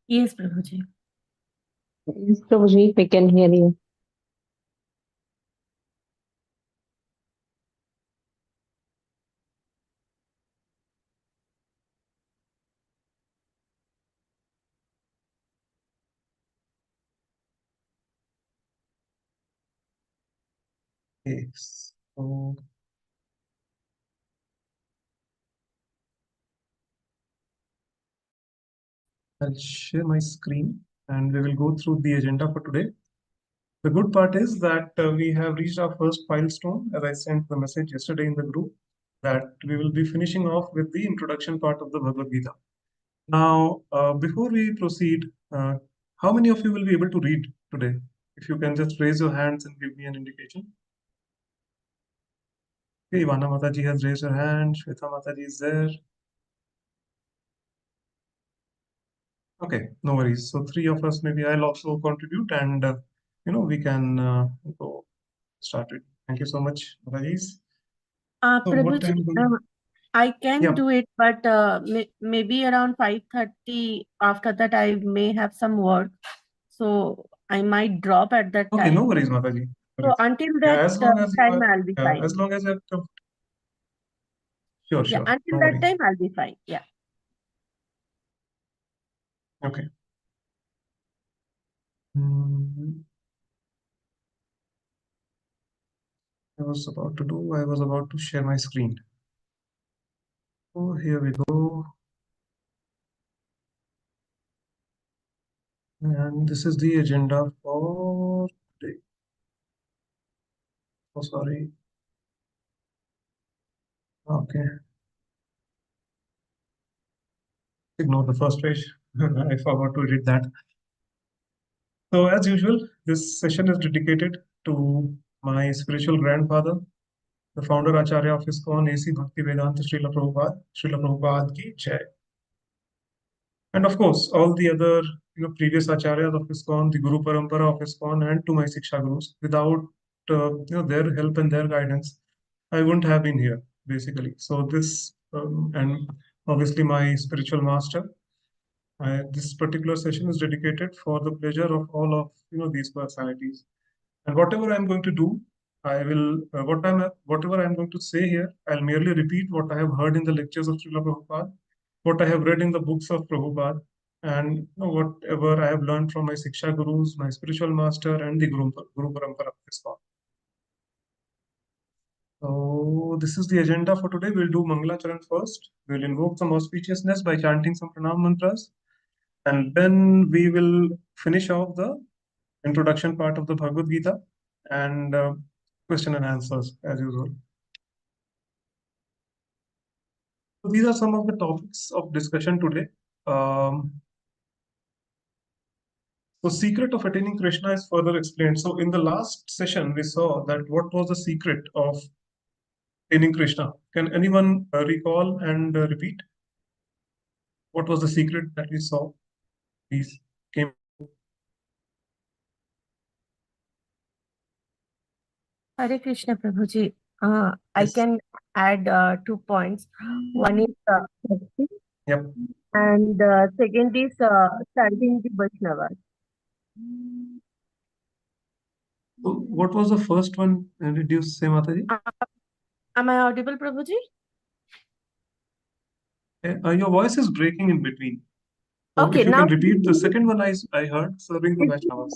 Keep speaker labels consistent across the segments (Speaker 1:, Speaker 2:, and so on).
Speaker 1: Yes, Prabhuji.
Speaker 2: Yes, Prabhuji, we can hear you.
Speaker 3: Okay, so I'll share my screen and we will go through the agenda for today. The good part is that we have reached our first milestone, as I sent the message yesterday in the group, that we will be finishing off with the introduction part of the Bhagavad Gita. Now, before we proceed, how many of you will be able to read today? If you can just raise your hands and give me an indication. Okay, Ivana Mataji has raised her hand. Shweta Mataji is there. Okay, no worries. So three of us, maybe I'll also contribute and, we can go start it. Thank you so much, Mataji. So what
Speaker 1: Prabhuji,
Speaker 3: I'm going
Speaker 1: I can
Speaker 3: Yeah,
Speaker 1: do it, but maybe around 5:30. After that, I may have some work, so I might drop at that
Speaker 3: okay, no
Speaker 1: time.
Speaker 3: worries, Mataji. No
Speaker 1: So
Speaker 3: worries.
Speaker 1: until
Speaker 3: Yeah,
Speaker 1: that
Speaker 3: as long as you
Speaker 1: time,
Speaker 3: are,
Speaker 1: I'll be
Speaker 3: yeah,
Speaker 1: fine.
Speaker 3: as long as you have, sure,
Speaker 1: Yeah,
Speaker 3: sure,
Speaker 1: until
Speaker 3: no
Speaker 1: that
Speaker 3: worries.
Speaker 1: time, I'll be fine. Yeah.
Speaker 3: Okay. Hmm, I was about to share my screen. Oh, here we go. And this is the agenda for today. Oh, sorry. Okay, ignore the first page. I forgot to edit that. So, as usual, this session is dedicated to my spiritual grandfather, the founder Acharya of ISKCON, A.C. Bhaktivedanta Srila Prabhupada, Srila Prabhupada Ki Jai. And of course, all the other previous acharyas of ISKCON, the Guru Parampara of ISKCON, and to my Siksha Gurus. Without their help and their guidance, I wouldn't have been here basically. So this and obviously my spiritual master. This particular session is dedicated for the pleasure of all of these personalities. And whatever I'm going to do, I will whatever I'm going to say here, I'll merely repeat what I have heard in the lectures of Srila Prabhupada, what I have read in the books of Prabhupada, and whatever I have learned from my Siksha Gurus, my spiritual master, and the Guru Parampara of ISKCON. So this is the agenda for today. We'll do Mangala Charan first. We'll invoke some auspiciousness by chanting some pranam mantras, and then we will finish off the introduction part of the Bhagavad Gita and question and answers as usual. So these are some of the topics of discussion today. So secret of attaining Krishna is further explained. So in the last session, we saw that what was the secret of attaining Krishna. Can anyone recall and repeat? What was the secret that we saw? Please came.
Speaker 1: Hare Krishna, Prabhuji. I
Speaker 3: Yes.
Speaker 1: can add 2 points. One is bhakti,
Speaker 3: Yep.
Speaker 1: and second is serving the Vaishnavas.
Speaker 3: So what was the first one? Did you say, Mataji?
Speaker 1: Am I audible, Prabhuji?
Speaker 3: Your voice is breaking in between. So
Speaker 1: Okay,
Speaker 3: if you
Speaker 1: now
Speaker 3: can repeat the second one, I heard serving the Vaishnavas.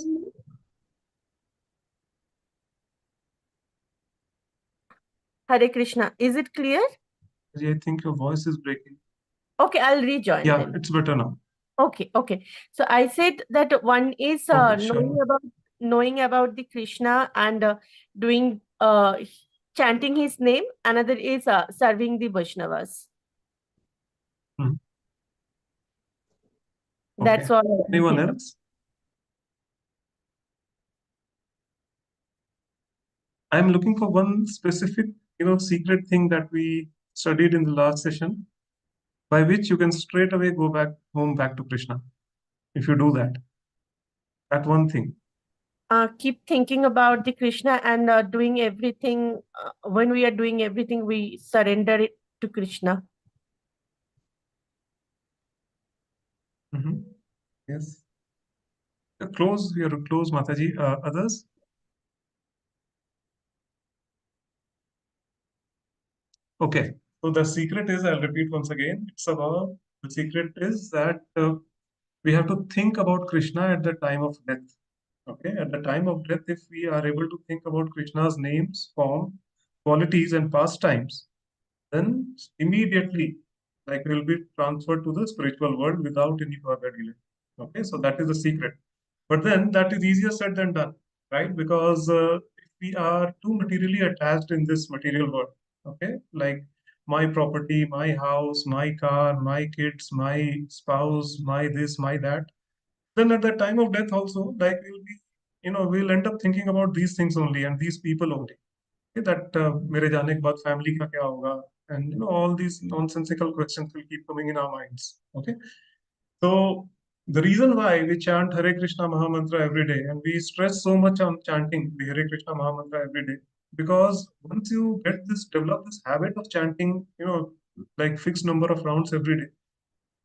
Speaker 1: Hare Krishna. Is it clear?
Speaker 3: I think your voice is breaking.
Speaker 1: Okay, I'll rejoin
Speaker 3: Yeah,
Speaker 1: then.
Speaker 3: it's better now.
Speaker 1: Okay. So I said that one is
Speaker 3: Okay, sure.
Speaker 1: knowing about the Krishna and doing chanting his name. Another is serving the Vaishnavas.
Speaker 3: Mhm.
Speaker 1: That's
Speaker 3: Okay.
Speaker 1: all.
Speaker 3: Anyone else? I'm looking for one specific, secret thing that we studied in the last session, by which you can straight away go back home, back to Krishna. If you do that, that one thing.
Speaker 1: Keep thinking about the Krishna and doing everything. When we are doing everything, we surrender it to Krishna.
Speaker 3: Mhm. Yes. Close, we are close, Mataji. Others? Okay. So the secret is, I'll repeat once again, it's about the secret is that we have to think about Krishna at the time of death. Okay. At the time of death, if we are able to think about Krishna's names, form, qualities, and pastimes, then immediately, like, we'll be transferred to the spiritual world without any further delay. Okay. So that is the secret. But then that is easier said than done, right? Because if we are too materially attached in this material world, okay, like my property, my house, my car, my kids, my spouse, my this, my that, then at the time of death also, like we'll be, we'll end up thinking about these things only and these people only. Okay, that मेरे जाने के बाद family का क्या होगा? And all these nonsensical questions will keep coming in our minds. Okay. So the reason why we chant Hare Krishna Mahamantra every day and we stress so much on chanting the Hare Krishna Mahamantra every day, because once you develop this habit of chanting, like fixed number of rounds every day,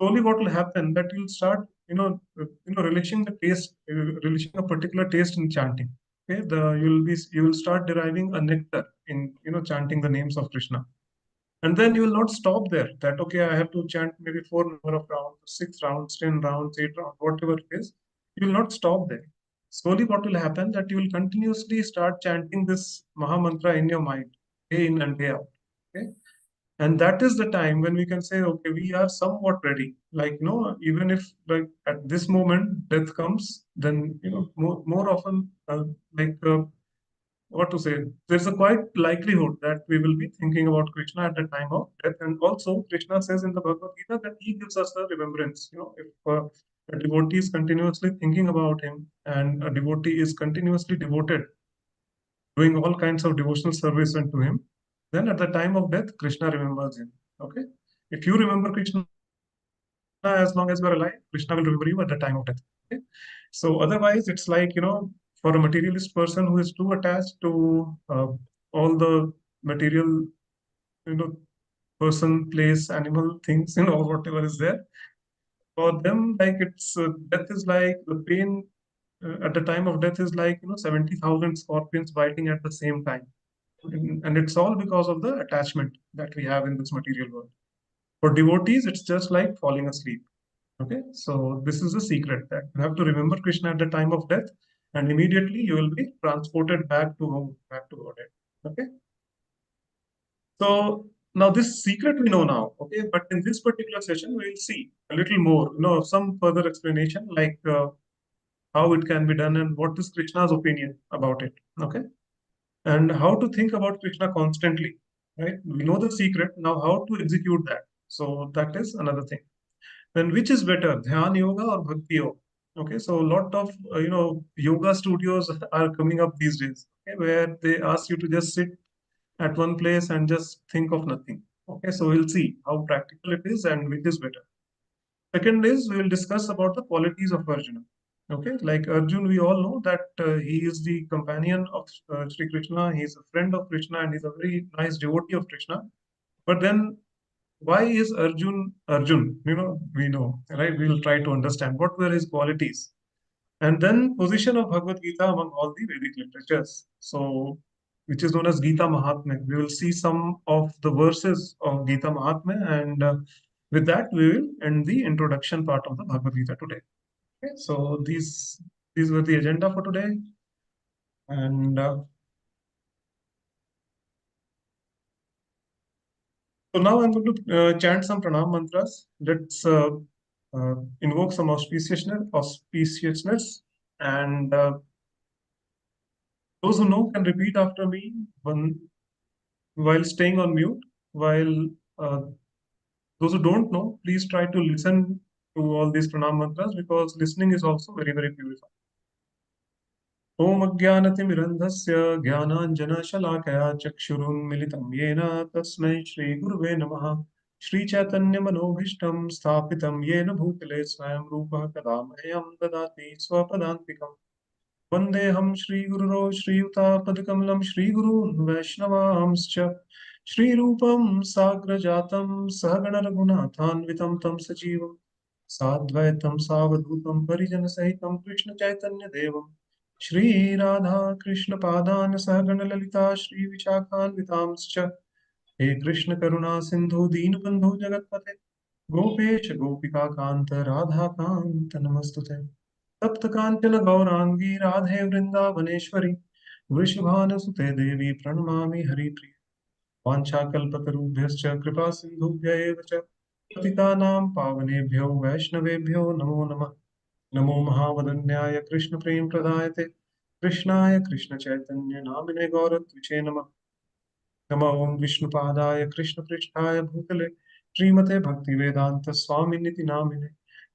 Speaker 3: slowly what will happen that you'll start, relishing the taste, relishing a particular taste in chanting. Okay, you will start deriving a nectar in, chanting the names of Krishna. And then you will not stop there. That okay, I have to chant maybe four number of rounds, 6 rounds, 10 rounds, 8 rounds, whatever it is. You will not stop there. Slowly, what will happen that you will continuously start chanting this Maha Mantra in your mind, day in and day out. Okay, and that is the time when we can say, okay, we are somewhat ready. Like even if like at this moment death comes, then more often what to say, there's a quite likelihood that we will be thinking about Krishna at the time of death. And also, Krishna says in the Bhagavad Gita that he gives us the remembrance. If a devotee is continuously thinking about him and a devotee is continuously devoted, doing all kinds of devotional service unto him, then at the time of death, Krishna remembers him. Okay? If you remember Krishna as long as we're alive, Krishna will remember you at the time of death. Okay? So otherwise, it's like, for a materialist person who is too attached to all the material, you know, person, place, animal, things, whatever is there, for them, like death is like the pain at the time of death is like, 70,000 scorpions biting at the same time. And it's all because of the attachment that we have in this material world. For devotees, it's just like falling asleep. Okay, so this is the secret that you have to remember Krishna at the time of death, and immediately you will be transported back to home, back to Godhead. Okay, so now this secret we know now. Okay, but in this particular session, we will see a little more, some further explanation like how it can be done and what is Krishna's opinion about it. Okay, and how to think about Krishna constantly. Right, we know the secret now. How to execute that? So that is another thing. Then which is better, Dhyan Yoga or Bhakti Yoga? Okay, so a lot of yoga studios are coming up these days, okay, where they ask you to just sit at one place and just think of nothing. Okay, so we'll see how practical it is and which is better. Second is we will discuss about the qualities of Arjuna. Okay, like Arjun, we all know that he is the companion of Sri Krishna. He is a friend of Krishna and he's a very nice devotee of Krishna. But then why is Arjun Arjun? We know, right? We'll try to understand what were his qualities. And then position of Bhagavad Gita among all the Vedic literatures. So, which is known as Gita Mahatmya. We will see some of the verses of Gita Mahatmya, and with that, we will end the introduction part of the Bhagavad Gita today. Okay, so these were the agenda for today, and so now I'm going to chant some pranam mantras. Let's invoke some auspiciousness, and those who know can repeat after me while staying on mute. While uh, those who don't know, please try to listen to all these pranam mantras because listening is also very, very purifying. ॐ अज्ञानतिमिरन्धस्य ज्ञानाञ्जनशलाकया चक्षुरुन्मिलितं येन तस्मै श्रीगुरुवे नमः। श्रीचैतन्यमनोभीष्टं स्थापितं येन भूतले स्वयं रूपः कदा मह्यं ददाति स्वपदान्तिकम्। वन्देऽहं श्रीगुरुरो श्रीयुतापदकमलं श्रीगुरून् वैष्णवांश्च श्रीरूपं साग्रजातं सहगणरघुनाथान्वितं तं सजीवम् साद्वैतं सावधूतं परिजनसहितं कृष्णचैतन्यदेवं श्रीराधा कृष्णपादान् सहगणललिता श्रीविशाखान्वितांश्च हे कृष्ण करुणा सिंधु दीनबंधु जगत्पते गोपेश गोपिकान्त राधाकान्त नमस्तुते तप्त कांचन गौरांगी राधे वृंदावनेश्वरी वृषभानुसुते देवी प्रणमामि हरिप्रिय वाञ्छाकल्पतरुभ्यश्च कृपा सिन्धुभ्य एव च पतितानां पावनेभ्यो वैष्णवेभ्यो नमो नमः नमो महावदन्याय कृष्ण प्रेम प्रदायते कृष्णाय कृष्ण चैतन्य नामिने गौरत्विषे नमः नमो ओं विष्णुपादाय कृष्णपृष्ठाय भूतले श्रीमते भक्तिवेदांत स्वामिनिति नामिने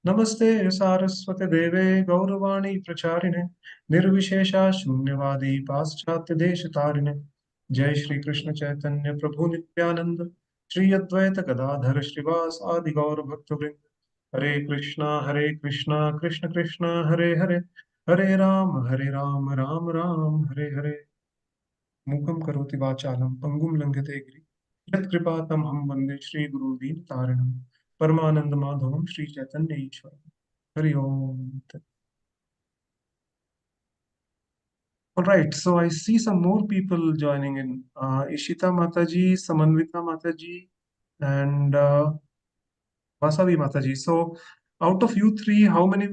Speaker 3: नमस्ते सारस्वते देवे गौरवाणी प्रचारिणे निर्विशेषा शून्यवादी पाश्चात्य देश तारिणे जय श्री कृष्ण चैतन्य प्रभु नित्यानंद श्री अद्वैत गदाधर श्रीवास आदि गौर भक्तवृंद हरे कृष्णा कृष्ण कृष्ण हरे हरे हरे राम राम राम हरे हरे मूकं करोति वाचालं पङ्गुं लङ्घयते गिरिं यत्कृपातमहं वन्दे श्रीगुरुं दीनतारिणं परमानन्दमाधवं श्रीचैतन्य ईश्वरं हरि ओम. All right, so I see some more people joining in. Ishita Mataji, Samanvita Mataji, and Vasavi Mataji. So, out of you three, how many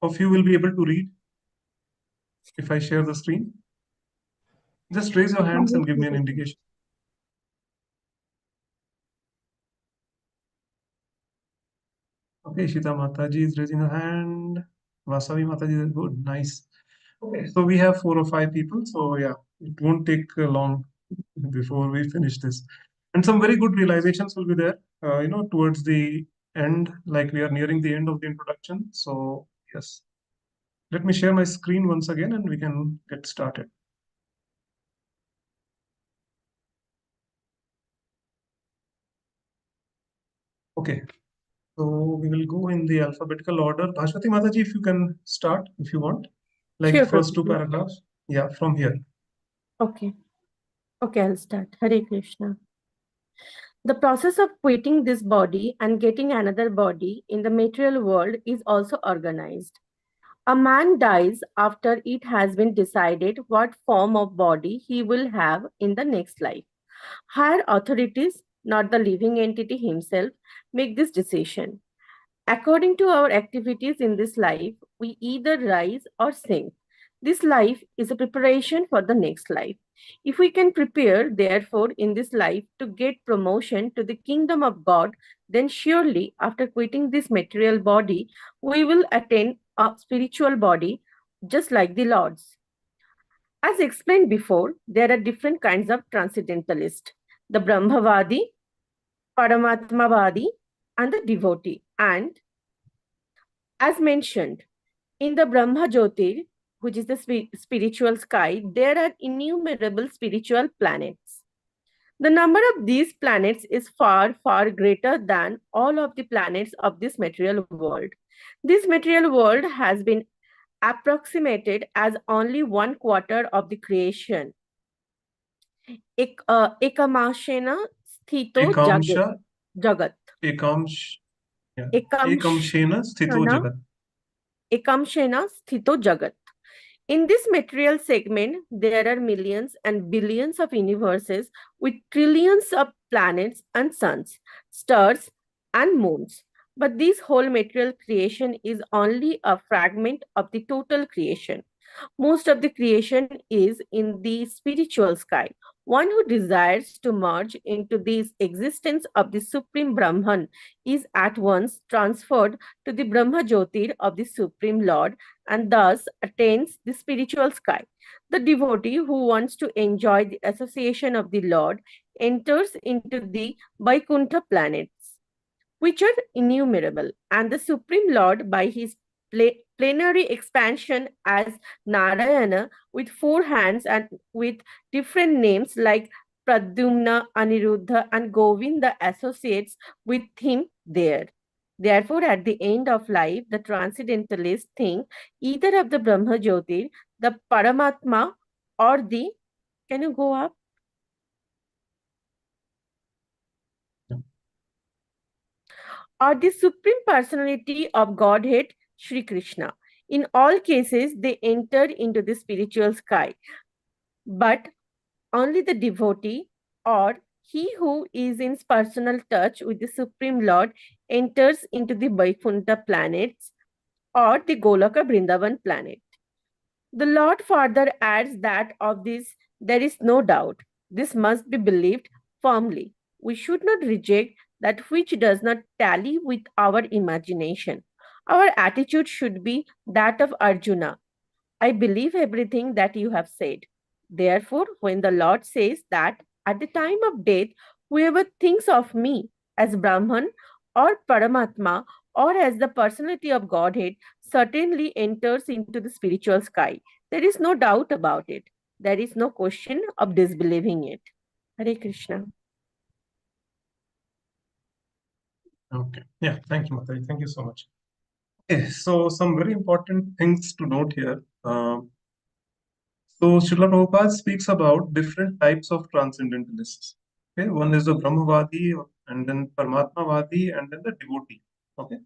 Speaker 3: of you will be able to read if I share the screen? Just raise your hands and give me an indication. Okay, Ishita Mataji is raising a hand. Vasavi Mataji is good, nice. Okay, so we have 4 or 5 people, so yeah, it won't take long before we finish this. And some very good realizations will be there, towards the end, like we are nearing the end of the introduction. So, yes, let me share my screen once again and we can get started. Okay, so we will go in the alphabetical order. Bhashwati Mataji, if you can start, if you want, like
Speaker 1: Sure,
Speaker 3: first 2
Speaker 1: Prabhuji.
Speaker 3: paragraphs. Yeah, from here.
Speaker 1: Okay. Okay, I'll start. Hare Krishna. The process of quitting this body and getting another body in the material world is also organized. A man dies after it has been decided what form of body he will have in the next life. Higher authorities, not the living entity himself, make this decision. According to our activities in this life, we either rise or sink. This life is a preparation for the next life. If we can prepare, therefore, in this life to get promotion to the kingdom of God, then surely after quitting this material body, we will attain a spiritual body just like the Lord's. As explained before, there are different kinds of transcendentalists: the Brahmavadi, Paramatmavadi, and the devotee. And as mentioned, in the Brahma Jyotir, which is the spiritual sky, there are innumerable spiritual planets. The number of these planets is far, far greater than all of the planets of this material world. This material world has been approximated as only 1/4 of the creation. Ekamashena sthito
Speaker 3: Ekamsha,
Speaker 1: jagat.
Speaker 3: Ekamsh, yeah, Ekamshena Sthito
Speaker 1: Ekamshana
Speaker 3: Jagat.
Speaker 1: Ekamshena sthito jagat. In this material segment, there are millions and billions of universes with trillions of planets and suns, stars, and moons. But this whole material creation is only a fragment of the total creation. Most of the creation is in the spiritual sky. One who desires to merge into this existence of the Supreme Brahman is at once transferred to the Brahma Jyotir of the Supreme Lord and thus attains the spiritual sky. The devotee who wants to enjoy the association of the Lord enters into the Vaikuntha planets, which are innumerable, and the Supreme Lord, by his plenary expansion as Narayana with 4 hands and with different names like Pradyumna, Aniruddha, and Govinda, associates with him there. Therefore, at the end of life, the transcendentalists think either of the Brahma Jyotir, the Paramatma, or the, can you go up? or the Supreme Personality of Godhead, Sri Krishna. In all cases, they enter into the spiritual sky, but only the devotee or he who is in personal touch with the Supreme Lord enters into the Vaikuntha planets or the Goloka Vrindavan planet. The Lord further adds that of this there is no doubt. This must be believed firmly. We should not reject that which does not tally with our imagination. Our attitude should be that of Arjuna. I believe everything that you have said. Therefore, when the Lord says that at the time of death, whoever thinks of me as Brahman or Paramatma or as the personality of Godhead certainly enters into the spiritual sky. There is no doubt about it. There is no question of disbelieving it. Hare Krishna.
Speaker 3: Okay. Yeah. Thank you, Mataji. Thank you so much. Okay. So some very important things to note here. So Srila Prabhupada speaks about different types of transcendentalists. Okay. One is the Brahmavadi, and then Paramatmavadi, and then the devotee. Okay.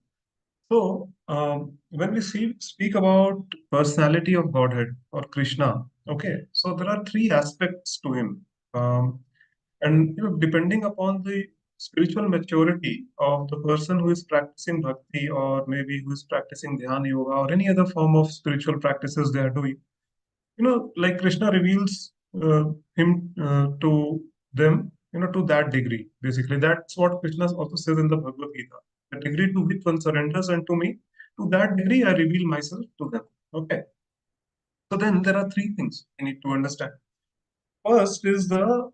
Speaker 3: So, when we speak about personality of Godhead or Krishna, okay, so there are three aspects to him, and depending upon the spiritual maturity of the person who is practicing bhakti or maybe who is practicing dhyana yoga or any other form of spiritual practices they are doing, like Krishna reveals him to them, to that degree. Basically, that's what Krishna also says in the Bhagavad Gita. The degree to which one surrenders unto me, to that degree I reveal myself to them. Okay. So then there are three things you need to understand. First is the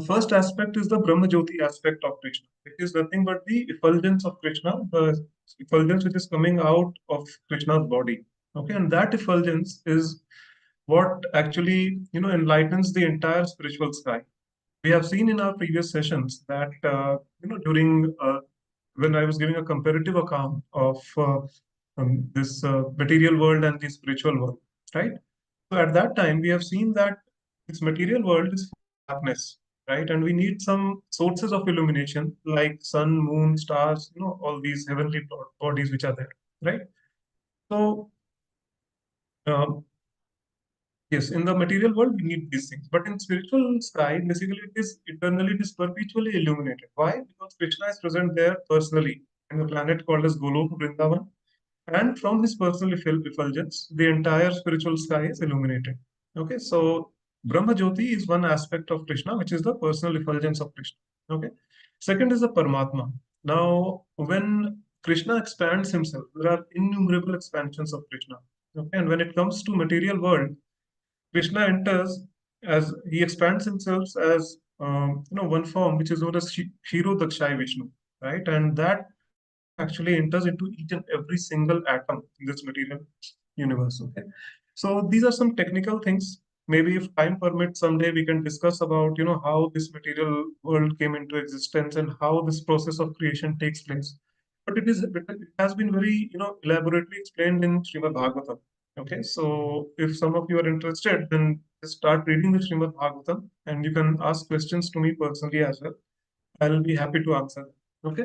Speaker 3: first aspect is the Brahma Jyoti aspect of Krishna. It is nothing but the effulgence of Krishna, the effulgence which is coming out of Krishna's body. Okay, and that effulgence is what actually enlightens the entire spiritual sky. We have seen in our previous sessions that during when I was giving a comparative account of this material world and the spiritual world, right? So at that time, we have seen that this material world is full of darkness, right? And we need some sources of illumination like sun, moon, stars, all these heavenly bodies which are there, right? So, um, yes, in the material world, we need these things. But in spiritual sky, basically, it is eternally, it is perpetually illuminated. Why? Because Krishna is present there personally in a planet called as Goloka Vrindavan. And from his personal effulgence, the entire spiritual sky is illuminated. Okay, so Brahma Jyoti is one aspect of Krishna, which is the personal effulgence of Krishna. Okay, second is the Paramatma. Now, when Krishna expands himself, there are innumerable expansions of Krishna. Okay, and when it comes to material world, Krishna enters as he expands himself as one form which is known as Shiro Dakshai Vishnu, right? And that form actually enters into each and every single atom in this material universe. Okay, so these are some technical things. Maybe if time permits, someday we can discuss about how this material world came into existence and how this process of creation takes place. But it has been very elaborately explained in Srimad Bhagavatam. Okay, so if some of you are interested, then just start reading the Srimad Bhagavatam and you can ask questions to me personally as well. I'll be happy to answer. Okay,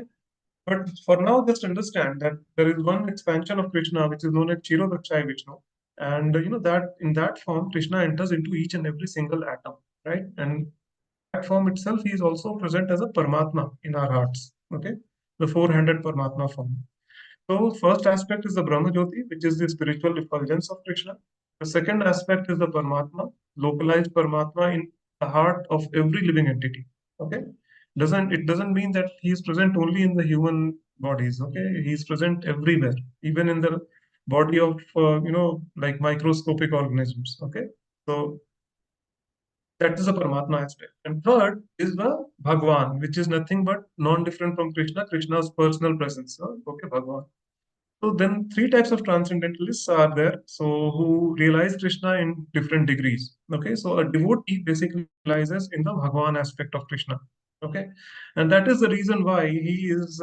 Speaker 3: but for now, just understand that there is one expansion of Krishna which is known as Chirodakshai Vishnu. And that in that form, Krishna enters into each and every single atom, right? And that form itself, he is also present as a Paramatma in our hearts. Okay, the four-handed Paramatma form. So, first aspect is the Brahma Jyoti, which is the spiritual effulgence of Krishna. The second aspect is the Paramatma, localized Paramatma in the heart of every living entity. Okay, doesn't mean that he is present only in the human bodies. Okay, he is present everywhere, even in the body of like microscopic organisms. Okay, so that is the Paramatma aspect. And third is the Bhagwan, which is nothing but non-different from Krishna, Krishna's personal presence. Okay, Bhagwan. So then three types of transcendentalists are there. So who realize Krishna in different degrees. Okay, so a devotee basically realizes in the Bhagwan aspect of Krishna. Okay, and that is the reason why he is.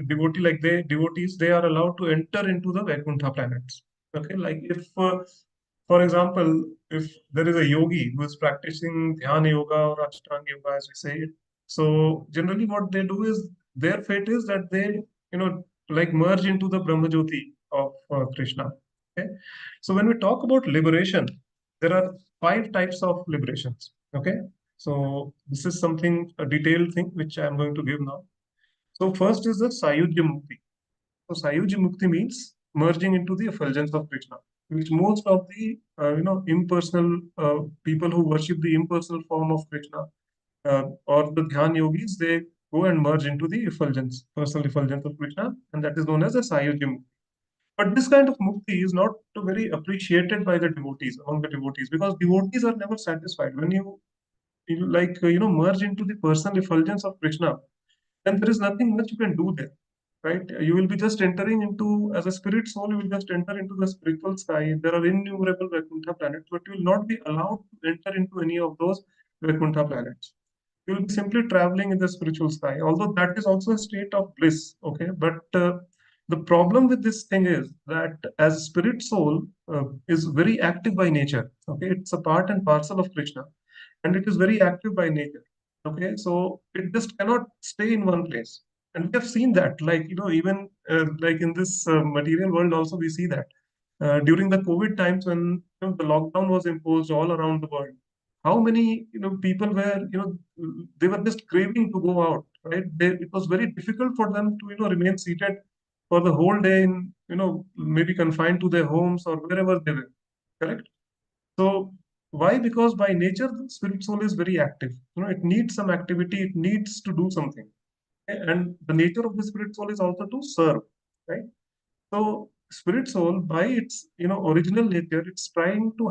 Speaker 3: Devotee like devotees, they are allowed to enter into the Vaikuntha planets. Okay, like if, for example, if there is a yogi who is practicing dhyana yoga or ashtanga yoga, as we say it, so generally what they do is their fate is that they like merge into the Brahmajyoti of Krishna. Okay, so when we talk about liberation, there are 5 types of liberations. Okay, so this is something a detailed thing which I am going to give now. So first is the Sayujya Mukti. So Sayujya Mukti means merging into the effulgence of Krishna, which most of the impersonal people who worship the impersonal form of Krishna or the Dhyan yogis, they go and merge into the effulgence, personal effulgence of Krishna, and that is known as a Sayujya Mukti. But this kind of mukti is not very appreciated by the devotees, among the devotees, because devotees are never satisfied. When you merge into the personal effulgence of Krishna, then there is nothing much you can do there, right? You will be just entering into, as a spirit soul, you will just enter into the spiritual sky. There are innumerable Vaikuntha planets, but you will not be allowed to enter into any of those Vaikuntha planets. You will be simply traveling in the spiritual sky, although that is also a state of bliss, okay? But the problem with this thing is that as spirit soul is very active by nature, okay? It's a part and parcel of Krishna, and it is very active by nature. Okay, so it just cannot stay in one place. And we have seen that, like, even like in this material world, also we see that during the COVID times when the lockdown was imposed all around the world, how many people were they were just craving to go out, right? It was very difficult for them to remain seated for the whole day in maybe confined to their homes or wherever they were. Correct. So why? Because by nature, the spirit soul is very active. It needs some activity. It needs to do something. Okay? And the nature of the spirit soul is also to serve, right? So spirit soul, by its original nature, it's trying to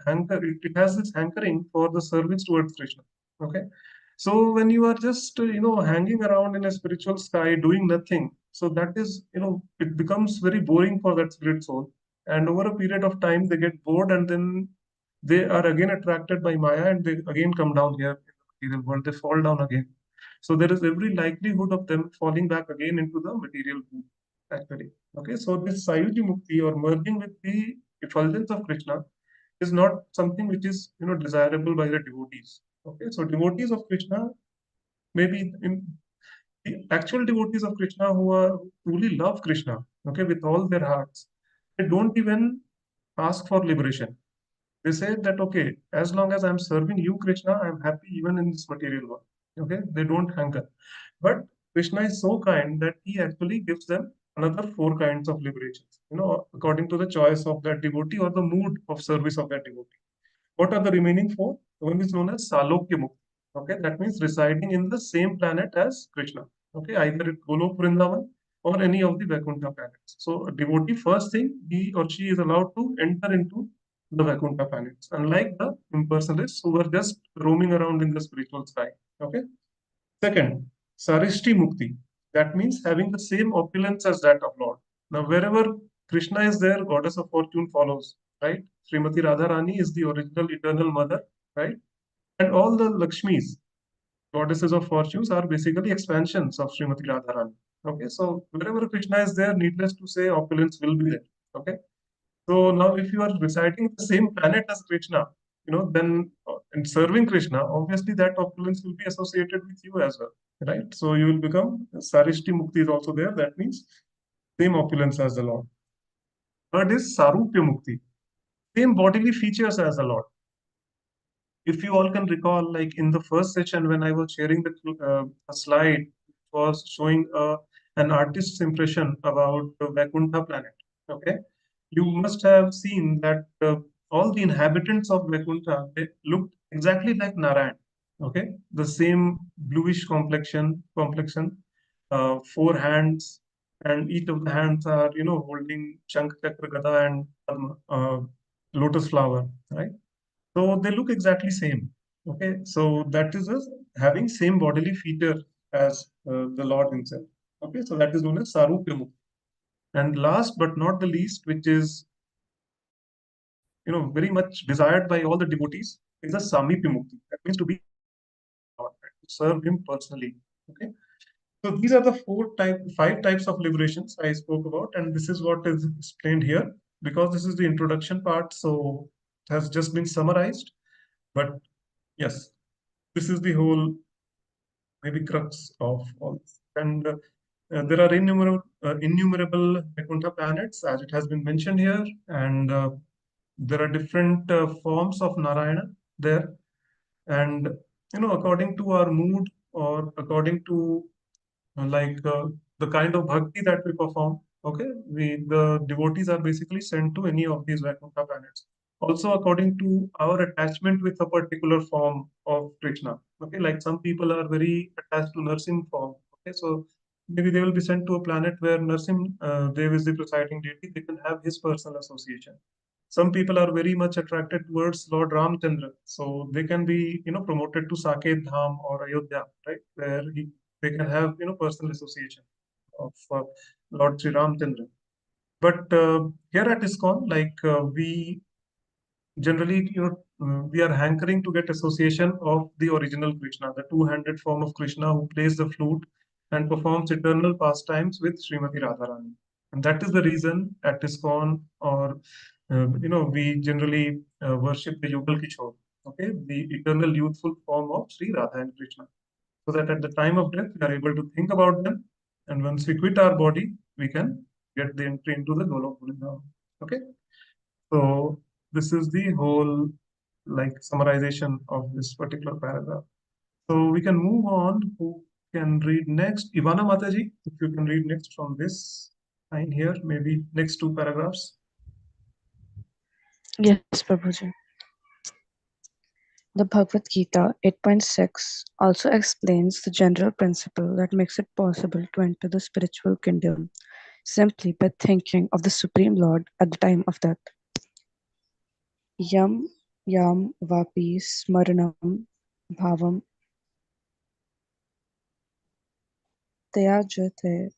Speaker 3: hanker. It has this hankering for the service towards Krishna. Okay. So when you are just hanging around in a spiritual sky doing nothing, so that is it becomes very boring for that spirit soul. And over a period of time, they get bored, and then they are again attracted by Maya, and they again come down here in the material world. They fall down again. So there is every likelihood of them falling back again into the material world, actually. Okay, so this Sayuji Mukti or merging with the effulgence of Krishna is not something which is desirable by the devotees. Okay, so devotees of Krishna, maybe in the actual devotees of Krishna who truly love Krishna, okay, with all their hearts, they don't even ask for liberation. They say that, okay, as long as I'm serving you, Krishna, I'm happy even in this material world. Okay, they don't hanker. But Krishna is so kind that he actually gives them another 4 kinds of liberations, according to the choice of that devotee or the mood of service of that devotee. What are the remaining 4? One is known as Salokya Mukti. Okay, that means residing in the same planet as Krishna. Okay, either at Golok Vrindavan or any of the Vaikuntha planets. So a devotee, first thing, he or she is allowed to enter into the Vaikuntha planets, unlike the impersonalists who were just roaming around in the spiritual sky. Okay. Second, Sarishti Mukti. That means having the same opulence as that of Lord. Now, wherever Krishna is there, goddess of fortune follows, right? Srimati Radharani is the original eternal mother, right? And all the Lakshmis, goddesses of fortunes, are basically expansions of Srimati Radharani. Okay, so wherever Krishna is there, needless to say, opulence will be there. Okay, so now if you are residing the same planet as Krishna, then and serving Krishna, obviously that opulence will be associated with you as well, right? So you will become Sarishti Mukti is also there. That means same opulence as the Lord. Third is Sarupya Mukti, same bodily features as the Lord. If you all can recall, like in the first session when I was sharing a slide was showing an artist's impression about the Vaikuntha planet. Okay, you must have seen that all the inhabitants of Vaikuntha, they looked exactly like Narayan. Okay, the same bluish complexion, 4 hands, and each of the hands are holding Shankh, Chakra, Gada, and lotus flower, right? So they look exactly same. Okay, so that is us having same bodily feature as the Lord Himself. Okay, so that is known as Sarupya Mukti. And last but not the least, which is very much desired by all the devotees, is a Samipya Mukti. That means to be Lord, right? To serve Him personally. Okay, so these are the 5 types of liberations I spoke about, and this is what is explained here. Because this is the introduction part, so it has just been summarized. But yes, this is the whole maybe crux of all this. And there are innumerable Vaikuntha planets, as it has been mentioned here, and there are different forms of Narayana there. And according to our mood, or according to the kind of bhakti that we perform, okay, the devotees are basically sent to any of these Vaikuntha planets. Also, according to our attachment with a particular form of Krishna, okay, like some people are very attached to Narsim form, okay, so maybe they will be sent to a planet where Narsim Dev is the presiding deity. They can have his personal association. Some people are very much attracted towards Lord Ramchandra, so they can be promoted to Saket Dham or Ayodhya, right, where they can have personal association of Lord Sri Ramchandra. But here at ISKCON, we generally we are hankering to get association of the original Krishna, the two-handed form of Krishna who plays the flute and performs eternal pastimes with Srimati Radharani. And that is the reason at ISKCON, or we generally worship the Yugal Kishore, okay, the eternal youthful form of Sri Radha and Krishna, so that at the time of death we are able to think about them, and once we quit our body, we can get the entry into the Golok Vrindavan. Okay, so this is the whole summarization of this particular paragraph. So we can move on. Who can read next? Ivana Mataji, if you can read next from this line here, maybe next two paragraphs.
Speaker 2: Yes, Prabhuji. The Bhagavad Gita 8.6 also explains the general principle that makes it possible to enter the spiritual kingdom simply by thinking of the Supreme Lord at the time of death. Yam yam vapi smaranam bhavam tyajate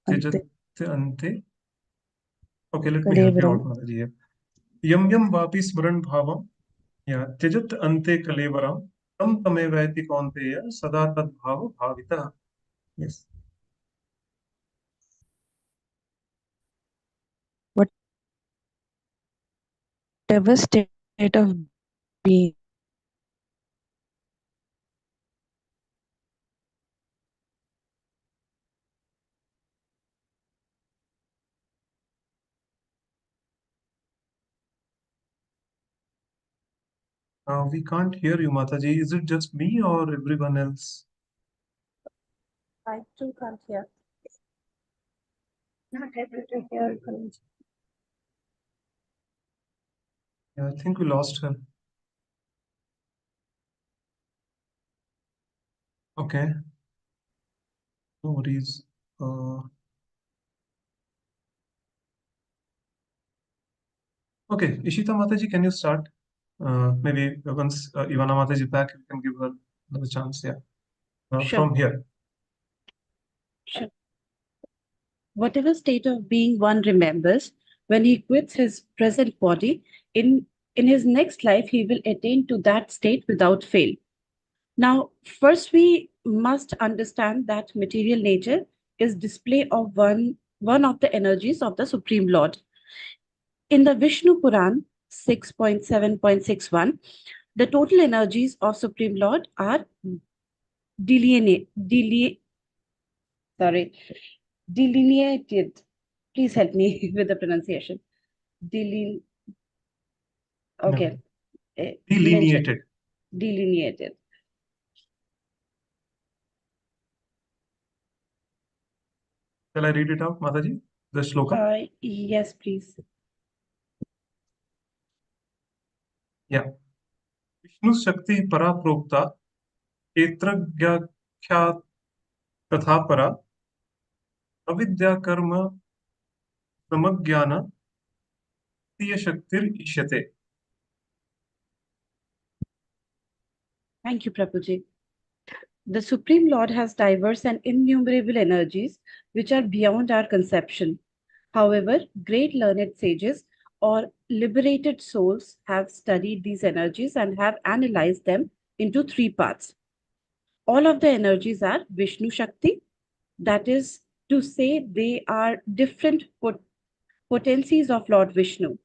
Speaker 2: ante
Speaker 3: Ante. Okay, let me help you out,
Speaker 2: kalevaram.
Speaker 3: Mataji here. Yam yam vapi smaran bhavam. Yeah, त्यजत अन्ते कलेवरम तम तमेवैति कौन्तेय सदा तद्भाव भावितः. Yes.
Speaker 2: Whatever state of being
Speaker 3: We can't hear you, Mataji. Is it just me or everyone else?
Speaker 1: I too can't hear.
Speaker 2: not able to hear.
Speaker 3: Yeah, I think we lost her. Okay. No worries. Okay, Ishita Mataji, can you start? Maybe once Ivana Mataji back, you can give her another chance. Yeah.
Speaker 1: Sure.
Speaker 3: From here.
Speaker 1: Sure. Whatever state of being one remembers, when he quits his present body, in his next life, he will attain to that state without fail. Now, first we must understand that material nature is display of one of the energies of the Supreme Lord. In the Vishnu Puran 6.7.61, the total energies of Supreme Lord are sorry, delineated. Please help me with the pronunciation. Deline, okay. Mentioned.
Speaker 3: Delineated.
Speaker 1: Delineated.
Speaker 3: Shall I read it out, Mataji? The shloka?
Speaker 1: Yes, please.
Speaker 3: Yeah. Vishnu Shakti Para Prokta Kshetragyakya Katha Para Avidya Karma Samajnana Tiya Shaktir Ishyate.
Speaker 1: Thank you, Prabhuji. The Supreme Lord has diverse and innumerable energies which are beyond our conception. However, great learned sages or liberated souls have studied these energies and have analyzed them into three parts. All of the energies are Vishnu Shakti, that is to say, they are different potencies of Lord Vishnu.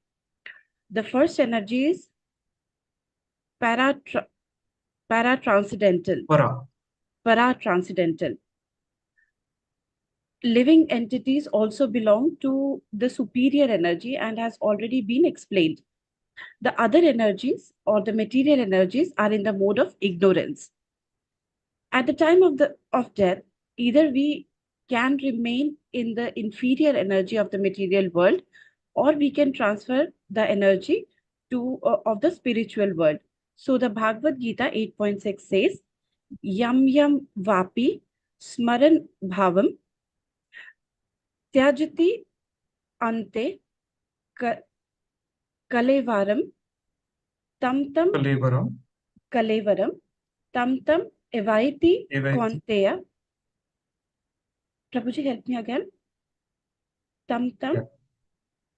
Speaker 1: The first energy is paratranscendental.
Speaker 3: Para.
Speaker 1: Paratranscendental.
Speaker 4: living entities also belong to the superior energy and has already been explained. The other energies or the material energies are in the mode of ignorance. At the time of death, either we can remain in the inferior energy of the material world, or we can transfer the energy to of the spiritual world. So the Bhagavad Gita 8.6 says, Yam yam vapi smaran bhavam tyajati ante kalevaram tam tam
Speaker 3: Kalevaram.
Speaker 4: kalevaram tam tam evaiti
Speaker 3: Evaiti.
Speaker 4: konteya. Prabhuji, help me again. Tam tam
Speaker 3: Yeah.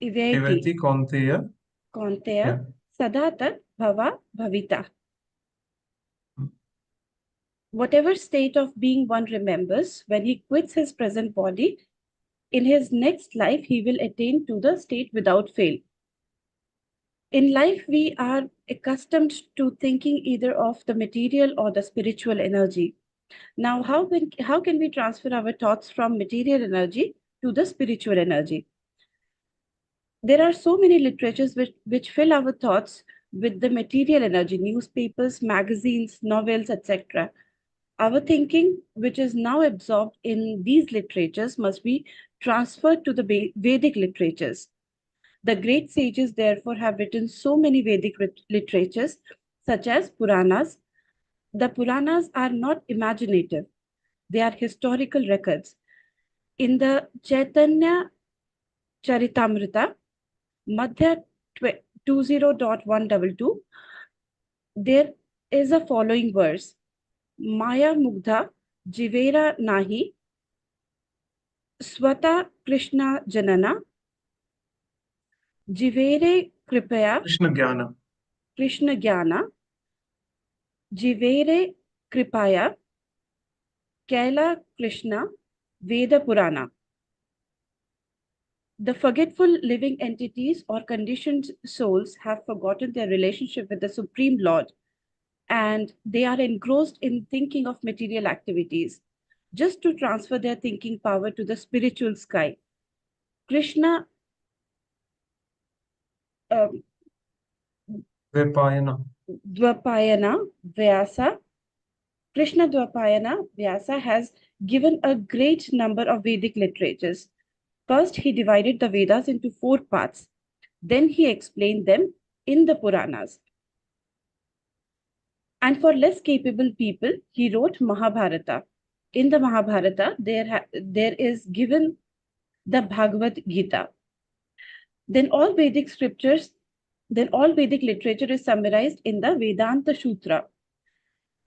Speaker 4: evaiti
Speaker 3: Evaiti konteya.
Speaker 4: konteya
Speaker 3: Yeah.
Speaker 4: sada tat bhava bhavita.
Speaker 3: Hmm.
Speaker 4: Whatever state of being one remembers, when he quits his present body, in his next life he will attain to the state without fail. In life, we are accustomed to thinking either of the material or the spiritual energy. Now, how can we transfer our thoughts from material energy to the spiritual energy? There are so many literatures which fill our thoughts with the material energy, newspapers, magazines, novels, etc. Our thinking, which is now absorbed in these literatures, must be transferred to the Vedic literatures. The great sages, therefore, have written so many Vedic literatures, such as Puranas. The Puranas are not imaginative, they are historical records. In the Chaitanya Charitamrita, Madhya 20.122, there is a following verse: Maya Mugdha Jivera Nahi Swata Krishna Janana Jivere Kripaya
Speaker 3: Krishna Jnana.
Speaker 4: Krishna Jnana Jivere Kripaya Kaila Krishna Veda Purana. The forgetful living entities or conditioned souls have forgotten their relationship with the Supreme Lord, and they are engrossed in thinking of material activities just to transfer their thinking power to the spiritual sky. Krishna
Speaker 3: Vipayana.
Speaker 4: Dvapayana Vyasa Krishna Dvapayana Vyasa has given a great number of Vedic literatures. First, he divided the Vedas into 4 parts. Then he explained them in the Puranas. And for less capable people, he wrote Mahabharata. In the Mahabharata, there is given the Bhagavad Gita. Then all Vedic literature is summarized in the Vedanta Sutra.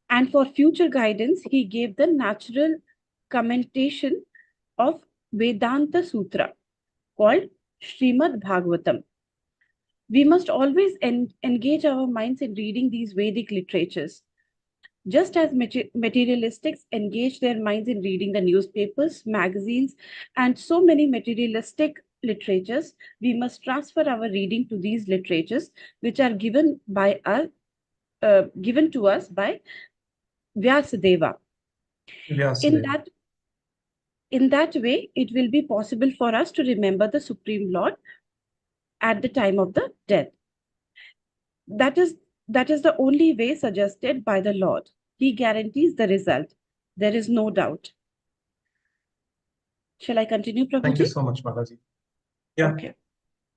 Speaker 4: And for future guidance, he gave the natural commentation of Vedanta Sutra called Srimad Bhagavatam. We must always engage our minds in reading these Vedic literatures. Just as materialistics engage their minds in reading the newspapers, magazines, and so many materialistic literatures, we must transfer our reading to these literatures, which are given to us by Vyasadeva.
Speaker 3: Vyasadeva.
Speaker 4: In that way, it will be possible for us to remember the Supreme Lord at the time of the death. That is the only way suggested by the Lord. He guarantees the result. There is no doubt. Shall I continue, Prabhuji?
Speaker 3: Thank you so much, Mataji. Yeah.
Speaker 4: Okay.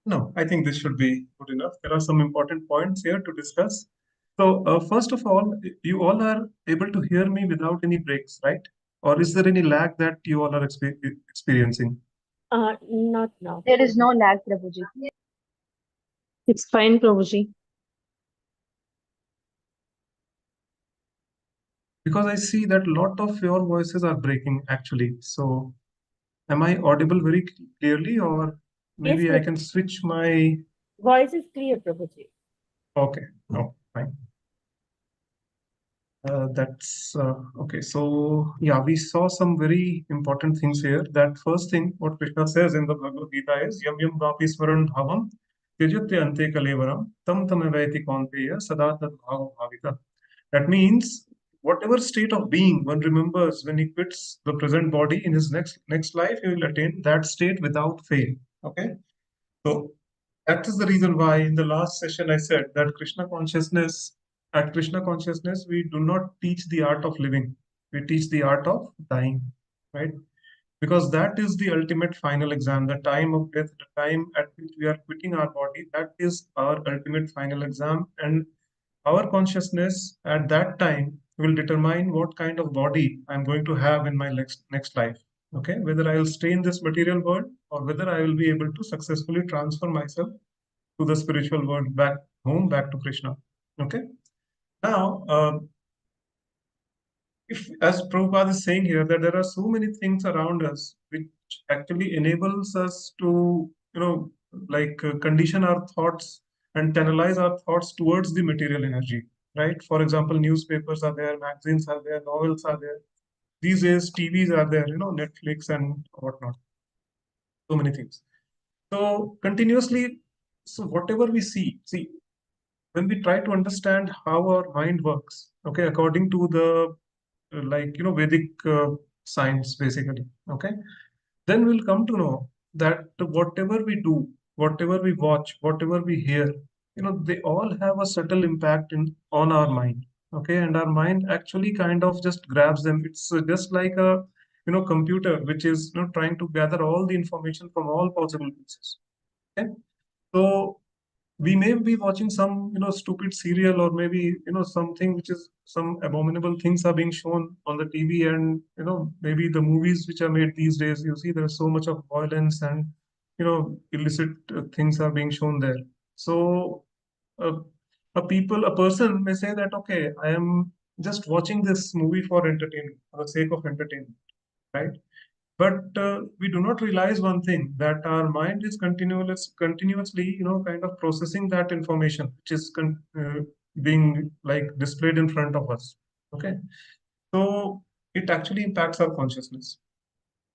Speaker 3: No, I think this should be good enough. There are some important points here to discuss. So, first of all, you all are able to hear me without any breaks, right? Or is there any lag that you all are experiencing?
Speaker 1: Not now.
Speaker 5: There is no lag, Prabhuji.
Speaker 6: It's fine, Prabhuji.
Speaker 3: Because I see that a lot of your voices are breaking actually. So, am I audible very clearly, or maybe I can switch my...
Speaker 1: Voice is clear, Prabhuji.
Speaker 3: Okay, no, fine. That's okay. So, yeah, we saw some very important things here. That first thing, what Krishna says in the Bhagavad Gita is Yam Yam Vapi Smaran Bhavam Tijatya Ante Kalevaram Tam Tam Evaiti Kaunteya Sada Tad Bhava Bhavita. That means whatever state of being one remembers when he quits the present body, in his next life, he will attain that state without fail. Okay, so that is the reason why in the last session I said that at Krishna consciousness, we do not teach the art of living. We teach the art of dying, right? Because that is the ultimate final exam, the time of death, the time at which we are quitting our body, that is our ultimate final exam. And our consciousness at that time will determine what kind of body I'm going to have in my next life. Okay, whether I will stay in this material world or whether I will be able to successfully transfer myself to the spiritual world, back home, back to Krishna. Okay, now if, as Prabhupada is saying here, that there are so many things around us which actually enables us to, condition our thoughts and channelize our thoughts towards the material energy, right? For example, newspapers are there, magazines are there, novels are there. These days, TVs are there, Netflix and whatnot. So many things. So continuously, so whatever we see, when we try to understand how our mind works, okay, according to the Vedic science, basically, okay, then we'll come to know that whatever we do, whatever we watch, whatever we hear, they all have a subtle impact on our mind, okay, and our mind actually kind of just grabs them. It's just like a computer which is trying to gather all the information from all possible places. Okay, so we may be watching some stupid serial, or maybe something which is some abominable things are being shown on the TV, and maybe the movies which are made these days, you see there's so much of violence and illicit things are being shown there. So uh, a person may say that, okay, I am just watching this movie for entertainment, for the sake of entertainment, right? But we do not realize one thing, that our mind is continuously, kind of processing that information, which is being like displayed in front of us. Okay, so it actually impacts our consciousness.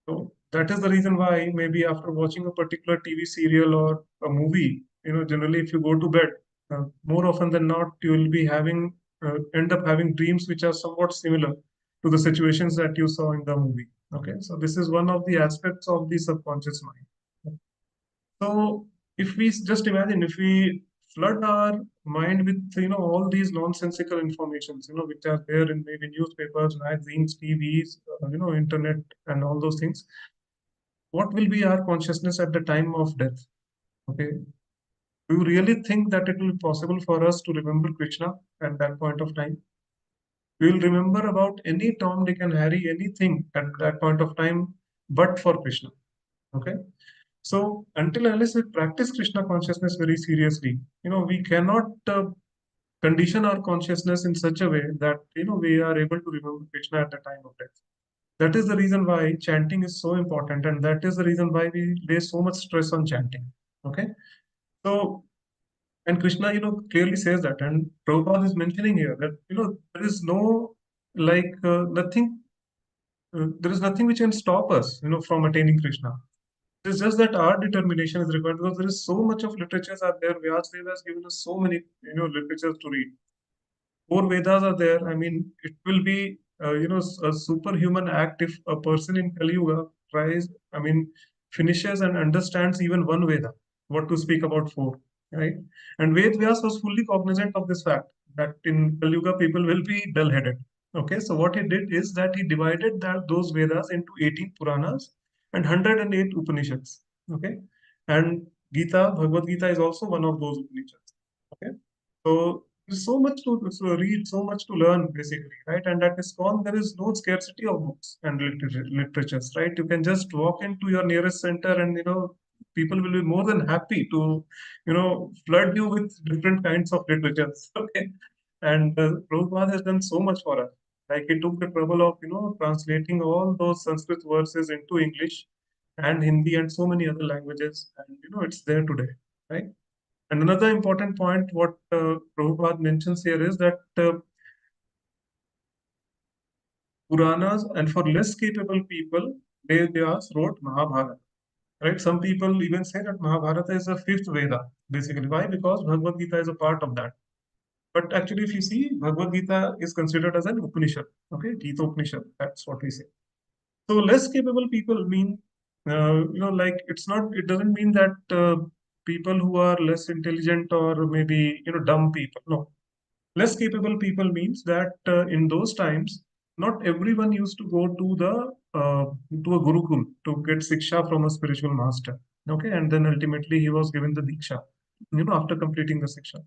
Speaker 3: So that is the reason why maybe after watching a particular TV serial or a movie, generally if you go to bed, more often than not, you will be end up having dreams which are somewhat similar to the situations that you saw in the movie. Okay, so this is one of the aspects of the subconscious mind. So if we just imagine, if we flood our mind with all these nonsensical informations, which are there in maybe newspapers, magazines, TVs, internet, and all those things, what will be our consciousness at the time of death? Okay, do you really think that it will be possible for us to remember Krishna at that point of time? We will remember about any Tom, Dick, and Harry, anything at that point of time, but for Krishna. Okay. So until unless we practice Krishna consciousness very seriously, we cannot condition our consciousness in such a way that we are able to remember Krishna at the time of death. That is the reason why chanting is so important, and that is the reason why we lay so much stress on chanting. Okay, so and Krishna, clearly says that, and Prabhupada is mentioning here that there is no nothing, there is nothing which can stop us, from attaining Krishna. It's just that our determination is required, because there is so much of literatures are there. Vyasadeva has given us so many literatures to read. Four Vedas are there. I mean, it will be a superhuman act if a person in Kali Yuga tries, I mean, finishes and understands even one Veda. What to speak about four, right? And Ved Vyas was fully cognizant of this fact that in Kali Yuga people will be dull-headed. Okay, so what he did is that he divided those Vedas into 18 Puranas and 108 Upanishads. Okay, and Bhagavad Gita is also one of those Upanishads. Okay, so there's so much to read, so much to learn, basically, right? And at ISKCON, there is no scarcity of books and literatures, right? You can just walk into your nearest center, and people will be more than happy to, flood you with different kinds of literatures. Okay, and Prabhupada has done so much for us. Like, he took the trouble of translating all those Sanskrit verses into English and Hindi and so many other languages, and it's there today, right? And another important point, what Prabhupada mentions here, is that Puranas, and for less capable people, Vedas wrote Mahabharata. Right? Some people even say that Mahabharata is the fifth Veda, basically. Why? Because Bhagavad Gita is a part of that. But actually, if you see, Bhagavad Gita is considered as an Upanishad. Okay, Gita Upanishad. That's what we say. So less capable people mean, like it's not. It doesn't mean that people who are less intelligent or maybe dumb people. No, less capable people means that in those times, not everyone used to go to a gurukul to get siksha from a spiritual master. Okay, and then ultimately he was given the diksha. After completing the siksha.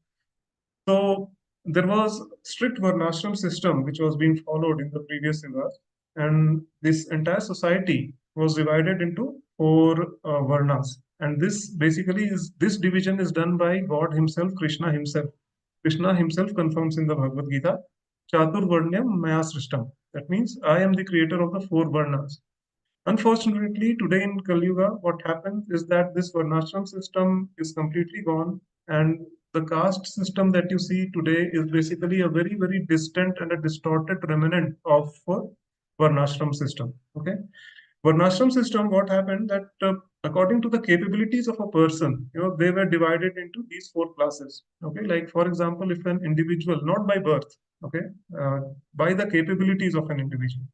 Speaker 3: So there was strict varnashram system which was being followed in the previous eras, and this entire society was divided into four varnas. And this division is done by God Himself, Krishna Himself. Krishna Himself confirms in the Bhagavad Gita, Chatur Varnyam Maya Srishtam. That means I am the creator of the four varnas. Unfortunately, today in Kali Yuga, what happens is that this varnashram system is completely gone, and the caste system that you see today is basically a very, very distant and a distorted remnant of varnashram system. Okay, varnashram system. What happened that according to the capabilities of a person, they were divided into these four classes. Okay, like for example, if an individual, not by birth, okay, by the capabilities of an individual,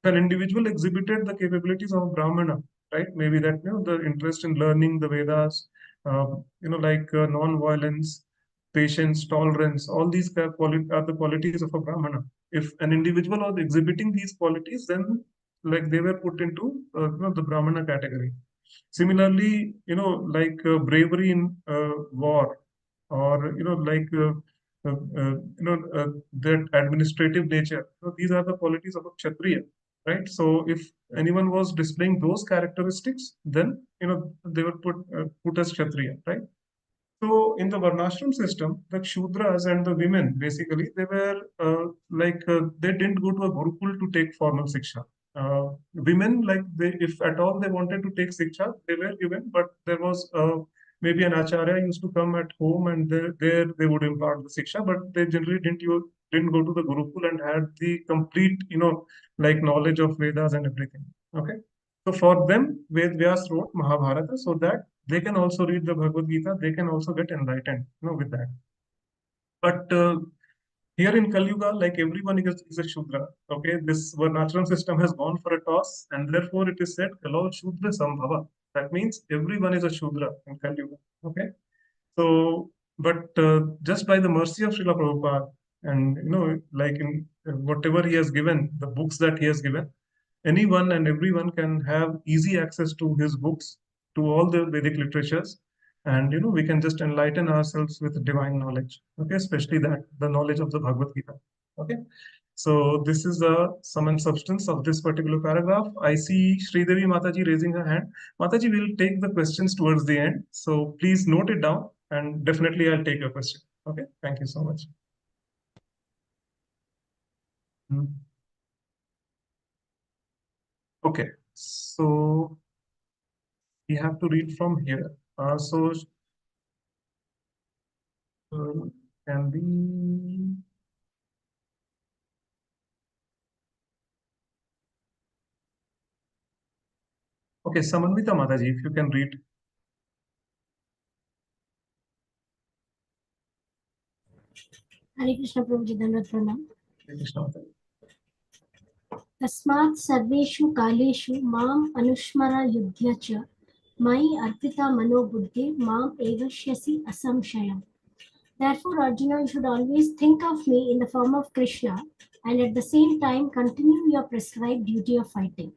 Speaker 3: an individual exhibited the capabilities of a Brahmana, right? Maybe that the interest in learning the Vedas, like non-violence, patience, tolerance, all these are the qualities of a Brahmana. If an individual was exhibiting these qualities, then like they were put into the Brahmana category. Similarly, bravery in war, or that administrative nature. So these are the qualities of a Kshatriya, right? So if anyone was displaying those characteristics, then they were put as Kshatriya, right? So in the Varnashram system, the Shudras and the women basically they were they didn't go to a Gurukul to take formal Siksha. Women, like they, if at all they wanted to take Siksha, they were given, but there was maybe an Acharya used to come at home, and there they would impart the Siksha, but they generally didn't go to the Gurukul and had the complete like knowledge of Vedas and everything. Okay. So for them, Ved Vyas wrote Mahabharata so that they can also read the Bhagavad Gita, they can also get enlightened, with that. But here in Kali Yuga, like everyone is a Shudra. Okay, this Varnashram system has gone for a toss, and therefore it is said Kalo Shudra Sambhava. That means everyone is a Shudra in Kali Yuga. Okay, so but just by the mercy of Srila Prabhupada, and like in whatever he has given, the books that he has given, anyone and everyone can have easy access to his books, to all the Vedic literatures, and we can just enlighten ourselves with divine knowledge. Okay, especially that the knowledge of the Bhagavad Gita. Okay, so this is the sum and substance of this particular paragraph. I see Sridevi Mataji raising her hand. Mataji will take the questions towards the end, so please note it down, and definitely I'll take your question. Okay, thank you so much. Okay, so we have to read from here. Can we? Okay, Samanvita Mataji, if you can read.
Speaker 5: Hare Krishna Prabhuji, Dandavat Pranam.
Speaker 3: Hare Krishna Mataji.
Speaker 5: तस्मात् सर्वेषु कालेषु माम् अनुस्मर युध्य च मयि अर्पिता मनोबुद्धि माम् एवश्यसि असंशयम्. Therefore, Arjuna, you should always think of me in the form of Krishna and at the same time continue your prescribed duty of fighting.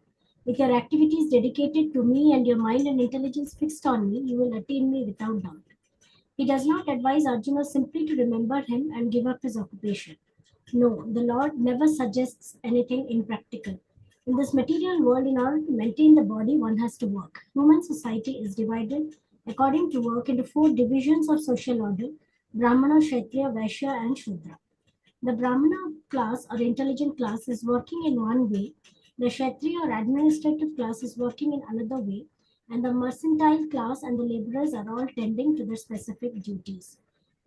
Speaker 5: With your activities dedicated to me and your mind and intelligence fixed on me, you will attain me without doubt. He does not advise Arjuna simply to remember him and give up his occupation. No, the Lord never suggests anything impractical. In this material world, in order to maintain the body, one has to work. Human society is divided according to work into four divisions of social order: Brahmana, Kshatriya, Vaishya, and Shudra. The Brahmana class or intelligent class is working in one way, the Kshatriya or administrative class is working in another way, and the mercantile class and the laborers are all tending to their specific duties.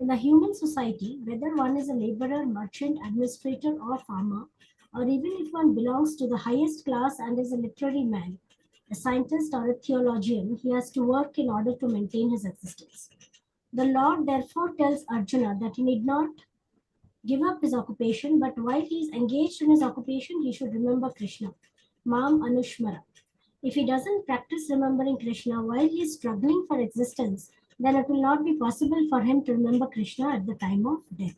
Speaker 5: In the human society, whether one is a laborer, merchant, administrator, or farmer, or even if one belongs to the highest class and is a literary man, a scientist, or a theologian, he has to work in order to maintain his existence. The Lord therefore tells Arjuna that he need not give up his occupation, but while he is engaged in his occupation, he should remember Krishna. Mam Anushmara. If he doesn't practice remembering Krishna while he is struggling for existence, then it will not be possible for him to remember Krishna at the time of death.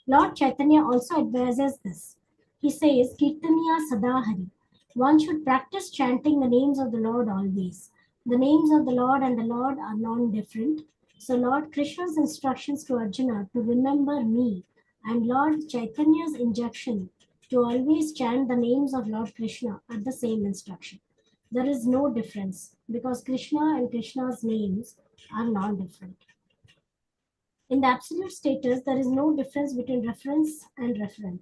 Speaker 5: Lord Chaitanya also advises this. He says, Kirtaniya Sadahari. One should practice chanting the names of the Lord always. The names of the Lord and the Lord are non-different. So Lord Krishna's instructions to Arjuna to remember me and Lord Chaitanya's injunction to always chant the names of Lord Krishna are the same instruction. There is no difference because Krishna and Krishna's names are non-different. In the absolute status, there is no difference between reference and referent.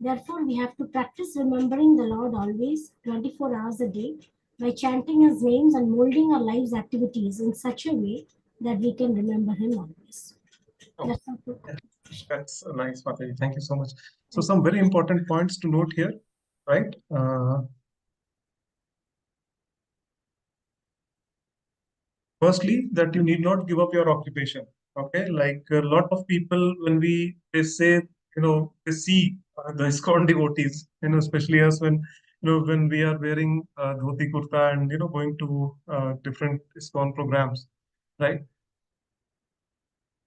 Speaker 5: Therefore, we have to practice remembering the Lord always, 24 hours a day, by chanting his names and molding our lives' activities in such a way that we can remember him always.
Speaker 3: Oh,
Speaker 5: That's all.
Speaker 3: that's nice, Mataji. Thank you so much. So some very important points to note here, right? Firstly, that you need not give up your occupation. Okay, like a lot of people, when they say, they see the ISKCON devotees, especially us when, when we are wearing dhoti kurta and, going to different ISKCON programs, right?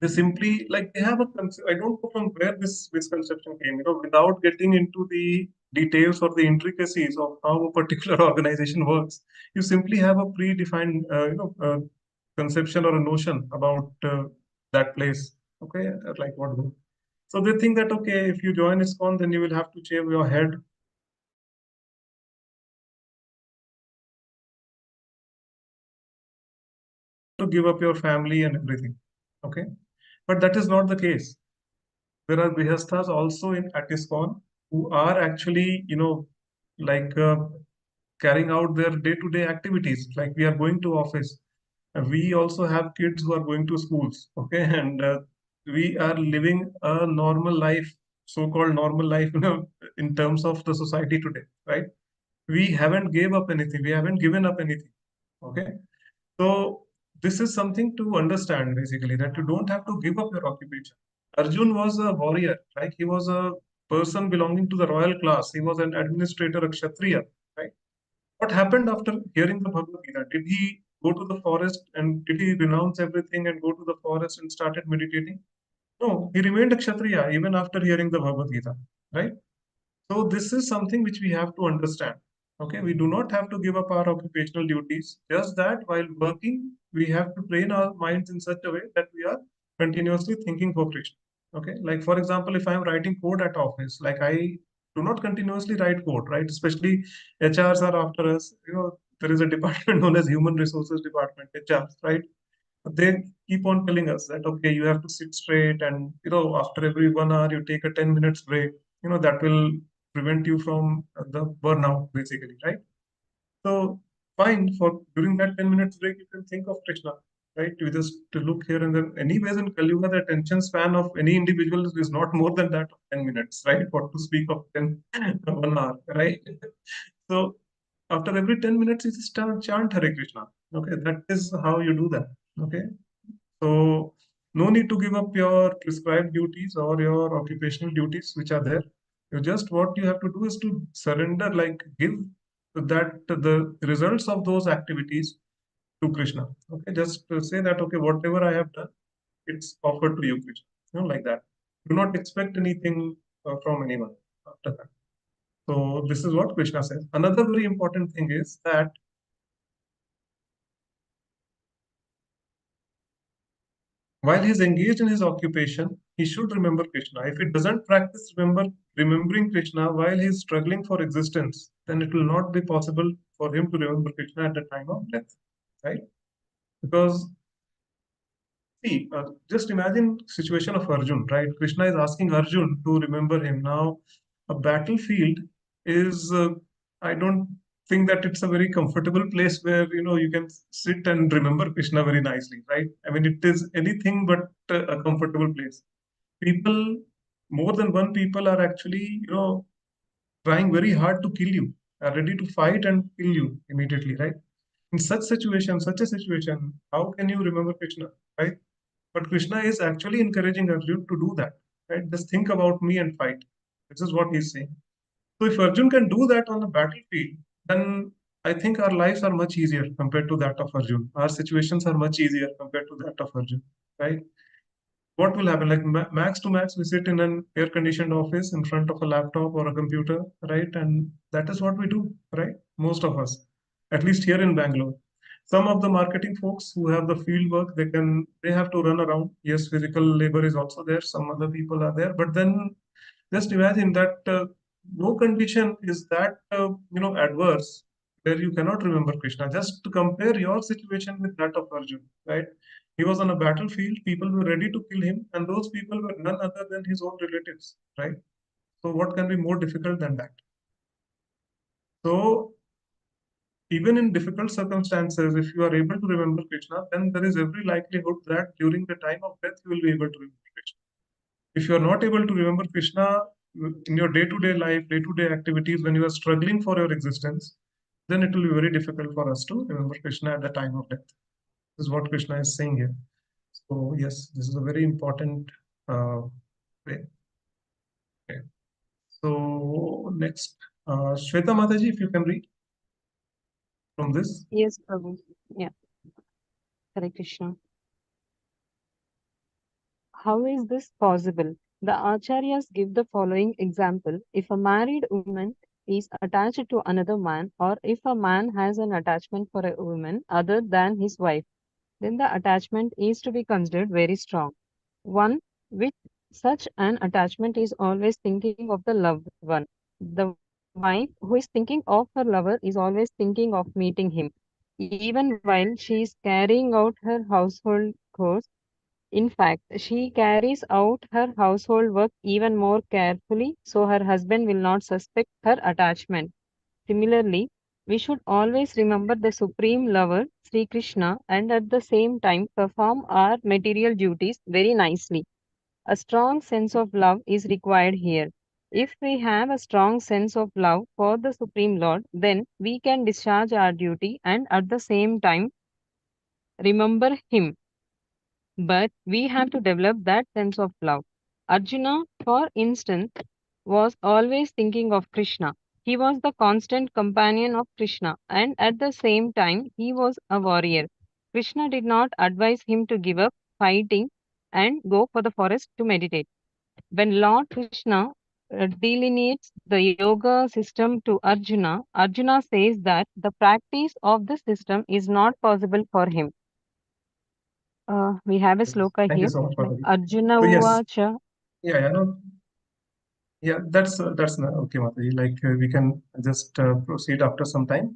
Speaker 3: They simply like they have a I don't know from where this misconception came, without getting into the details or the intricacies of how a particular organization works. You simply have a predefined, conception or a notion about that place. Okay, like what? So they think that okay, if you join ISKCON, then you will have to shave your head. To give up your family and everything. Okay, but that is not the case. There are grihasthas also in at ISKCON who are actually, like carrying out their day-to-day activities. Like we are going to office. We also have kids who are going to schools. Okay, and we are living a normal life, so-called normal life, in terms of the society today, right? We haven't gave up anything. We haven't given up anything. Okay, so this is something to understand basically that you don't have to give up your occupation. Arjun was a warrior, right? He was a person belonging to the royal class. He was an administrator, a kshatriya, right? What happened after hearing the Bhagavad Gita? Did he go to the forest and did he renounce everything and go to the forest and started meditating? No, he remained a kshatriya even after hearing the Bhagavad Gita, right? So this is something which we have to understand. Okay, we do not have to give up our occupational duties. Just that while working, we have to train our minds in such a way that we are continuously thinking for Krishna. Okay, like for example, if I am writing code at office, like I do not continuously write code, right? Especially HRs are after us. There is a department known as Human Resources Department, HRs, right? They keep on telling us that okay, you have to sit straight, and after every 1 hour you take a 10 minutes break. That will prevent you from the burnout, basically, right? So fine, for during that 10 minutes break, you can think of Krishna, right? You just to look here and then. Anyways, in Kali Yuga, the attention span of any individual is not more than that of 10 minutes, right? What to speak of 1 hour, right? So after every 10 minutes, you just chant Hare Krishna. Okay, that is how you do that. Okay, so no need to give up your prescribed duties or your occupational duties which are there. You just what you have to do is to surrender, like give that the results of those activities to Krishna. Okay, just say that okay, whatever I have done, it's offered to you, Krishna. Like that. Do not expect anything from anyone after that. So this is what Krishna says. Another very important thing is that while he's engaged in his occupation, he should remember Krishna. If he doesn't practice remembering Krishna while he's struggling for existence, then it will not be possible for him to remember Krishna at the time of death, right? Because see, just imagine situation of Arjun, right? Krishna is asking Arjun to remember him. Now, a battlefield is, I don't think that it's a very comfortable place where, you can sit and remember Krishna very nicely, right? I mean, it is anything but a comfortable place. People, more than one people are actually, trying very hard to kill you, are ready to fight and kill you immediately, right? In such a situation, how can you remember Krishna, right? But Krishna is actually encouraging Arjun to do that. right? Just think about me and fight. This is what he's saying. So if Arjun can do that on the battlefield, then I think our lives are much easier compared to that of Arjun. Our situations are much easier compared to that of Arjun, right? What will happen? Like max to max, we sit in an air-conditioned office in front of a laptop or a computer, right? And that is what we do, right? Most of us, at least here in Bangalore. Some of the marketing folks who have the field work, they have to run around. Yes, physical labor is also there. Some other people are there, but then just imagine that no condition is that adverse where you cannot remember Krishna. Just to compare your situation with that of Arjun, right? He was on a battlefield. People were ready to kill him, and those people were none other than his own relatives, right? So what can be more difficult than that? So even in difficult circumstances, if you are able to remember Krishna, then there is every likelihood that during the time of death you will be able to remember Krishna. If you are not able to remember Krishna in your day-to-day life, day-to-day activities, when you are struggling for your existence, then it will be very difficult for us to remember Krishna at the time of death. This is what Krishna is saying here. So yes, this is a very important way. Okay. So next, Shweta Mataji, if you can read from this.
Speaker 6: Yes, Prabhu. Yeah. Hare Krishna. How is this possible? The Acharyas give the following example. If a married woman is attached to another man, or if a man has an attachment for a woman other than his wife, then the attachment is to be considered very strong. One with such an attachment is always thinking of the loved one. The wife who is thinking of her lover is always thinking of meeting him, even while she is carrying out her household chores. In fact, she carries out her household work even more carefully so her husband will not suspect her attachment. Similarly, we should always remember the Supreme Lover, Sri Krishna, and at the same time perform our material duties very nicely. A strong sense of love is required here. If we have a strong sense of love for the Supreme Lord, then we can discharge our duty and at the same time remember Him. But we have to develop that sense of love. Arjuna, for instance, was always thinking of Krishna. He was the constant companion of Krishna, and at the same time, he was a warrior. Krishna did not advise him to give up fighting and go for the forest to meditate. When Lord Krishna delineates the yoga system to Arjuna, Arjuna says that the practice of the system is not possible for him. We have a sloka
Speaker 3: Thank you
Speaker 6: here.
Speaker 3: so much, Mataji.
Speaker 6: Arjuna
Speaker 3: So yes,
Speaker 6: Uvacha.
Speaker 3: yeah, no, yeah, that's okay, Mataji. Like we can just proceed after some time.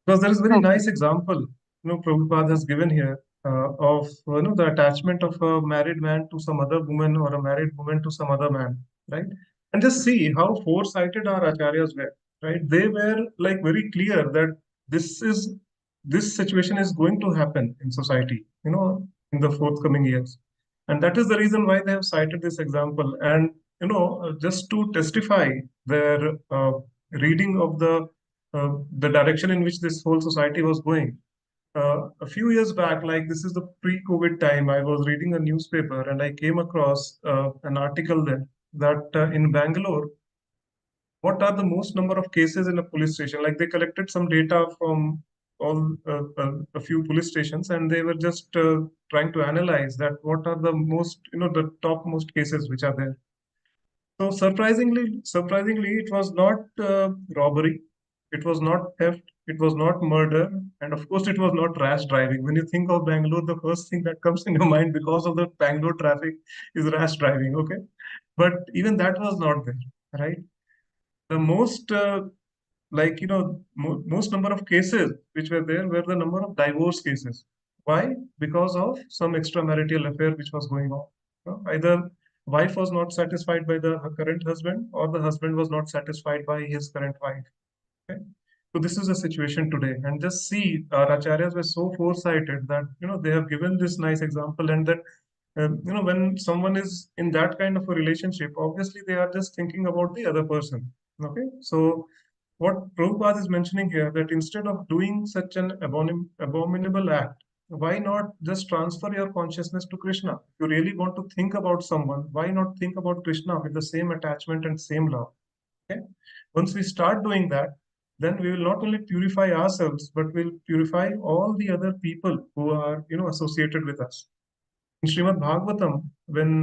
Speaker 3: Because there is a very
Speaker 6: Okay.
Speaker 3: nice example, Prabhupada has given here of the attachment of a married man to some other woman or a married woman to some other man, right? And just see how foresighted our acharyas were, right? They were like very clear that this situation is going to happen in society, in the forthcoming years, and that is the reason why they have cited this example. And just to testify their reading of the direction in which this whole society was going. A few years back, like this is the pre-COVID time, I was reading a newspaper and I came across an article there that in Bangalore, what are the most number of cases in a police station? Like they collected some data from all a few police stations, and they were just trying to analyze that what are the most, the top most cases which are there. So surprisingly, it was not robbery, it was not theft, it was not murder, and of course, it was not rash driving. When you think of Bangalore, the first thing that comes in your mind because of the Bangalore traffic is rash driving. Okay, but even that was not there, right? The most most number of cases which were there were the number of divorce cases. Why? Because of some extramarital affair which was going on. Either wife was not satisfied by the her current husband, or the husband was not satisfied by his current wife. Okay? So this is the situation today. And just see, our acharyas were so foresighted that they have given this nice example, and that when someone is in that kind of a relationship, obviously they are just thinking about the other person. Okay, so what Prabhupada is mentioning here, that instead of doing such an abominable act, why not just transfer your consciousness to Krishna? If you really want to think about someone, why not think about Krishna with the same attachment and same love? Okay. Once we start doing that, then we will not only purify ourselves, but we'll purify all the other people who are, associated with us. In Srimad Bhagavatam, when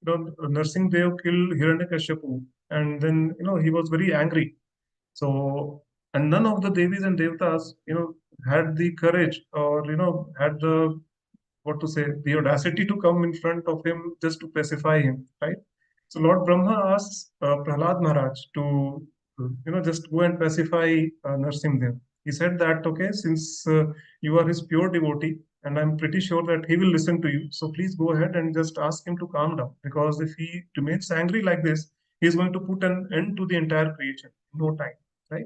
Speaker 3: Narsimhadev killed Hiranyakashipu, and then he was very angry. So, and none of the Devis and Devtas, had the courage or had the what to say the audacity to come in front of him just to pacify him, right? So Lord Brahma asks Prahlad Maharaj to just go and pacify Narsimhadev. He said that, okay, since you are his pure devotee, and I'm pretty sure that he will listen to you, so please go ahead and just ask him to calm down, because if he remains angry like this, he's going to put an end to the entire creation in no time, right?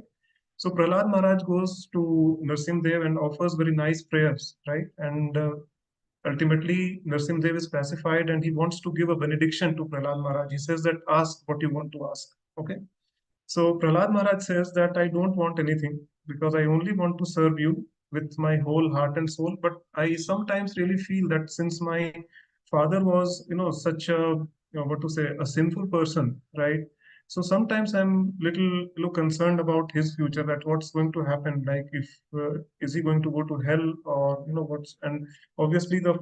Speaker 3: So Prahlad Maharaj goes to Narsimhadev and offers very nice prayers, right? And ultimately, Narsimhadev is pacified and he wants to give a benediction to Prahlad Maharaj. He says that ask what you want to ask. Okay. So Prahlad Maharaj says that I don't want anything because I only want to serve you with my whole heart and soul. But I sometimes really feel that since my father was, such a, what to say, a sinful person, right? So sometimes I'm little, concerned about his future, that what's going to happen. Like, if is he going to go to hell, or what's, and obviously the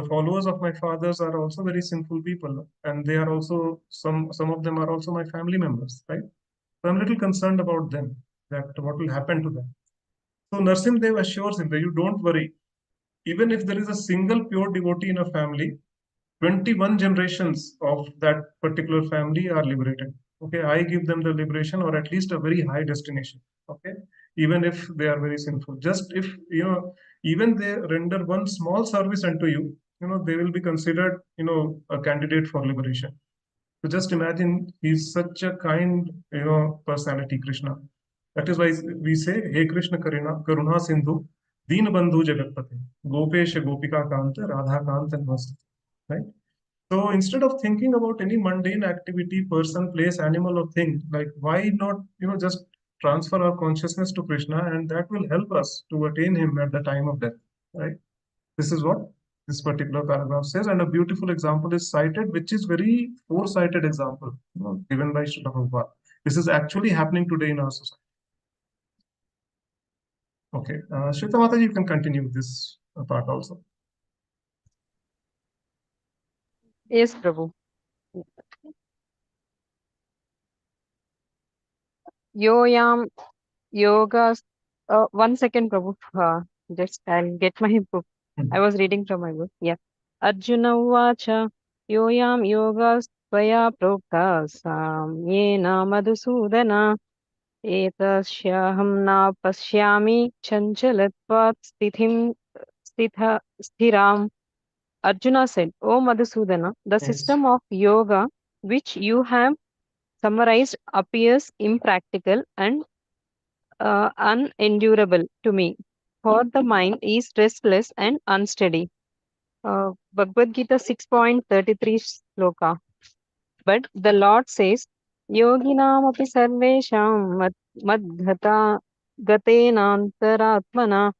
Speaker 3: followers of my fathers are also very sinful people, and they are also some of them are also my family members, right? So I'm a little concerned about them, that what will happen to them. So Narsimhadev assures him that you don't worry. Even if there is a single pure devotee in a family, 21 generations of that particular family are liberated. Okay, I give them the liberation, or at least a very high destination. Okay, even if they are very sinful. Just if, even they render one small service unto you, they will be considered, a candidate for liberation. So just imagine, he's such a kind, personality, Krishna. That is why we say, Hey Krishna Karuna Sindhu, Deen Bandhu Jagatpate, Gopesha Gopika Kanta, Radha Kanta Namaste. Right? So instead of thinking about any mundane activity, person, place, animal, or thing, like, why not, just transfer our consciousness to Krishna, and that will help us to attain him at the time of death. Right? This is what this particular paragraph says, and a beautiful example is cited, which is very foresighted example, given by Srila Prabhupada. This is actually happening today in our society. Okay, Shweta Mataji, you can continue this part also.
Speaker 6: Yes, Prabhu. Yoyam yogas. 1 second, Prabhu. Just I'll get my book. I was reading from my book. Yeah. Arjuna Uvacha Yoyam yogas Tvaya Prokta Samyena Madhusudana Etasyaham na pashyami chanchalatvat sthiram. Arjuna said, O Madhusudana, the
Speaker 3: Yes.
Speaker 6: system of yoga which you have summarized appears impractical and unendurable to me, for the mind is restless and unsteady. Bhagavad Gita 6.33 sloka. But the Lord says, Yoginam api sarvesham madhata gatenantaratmana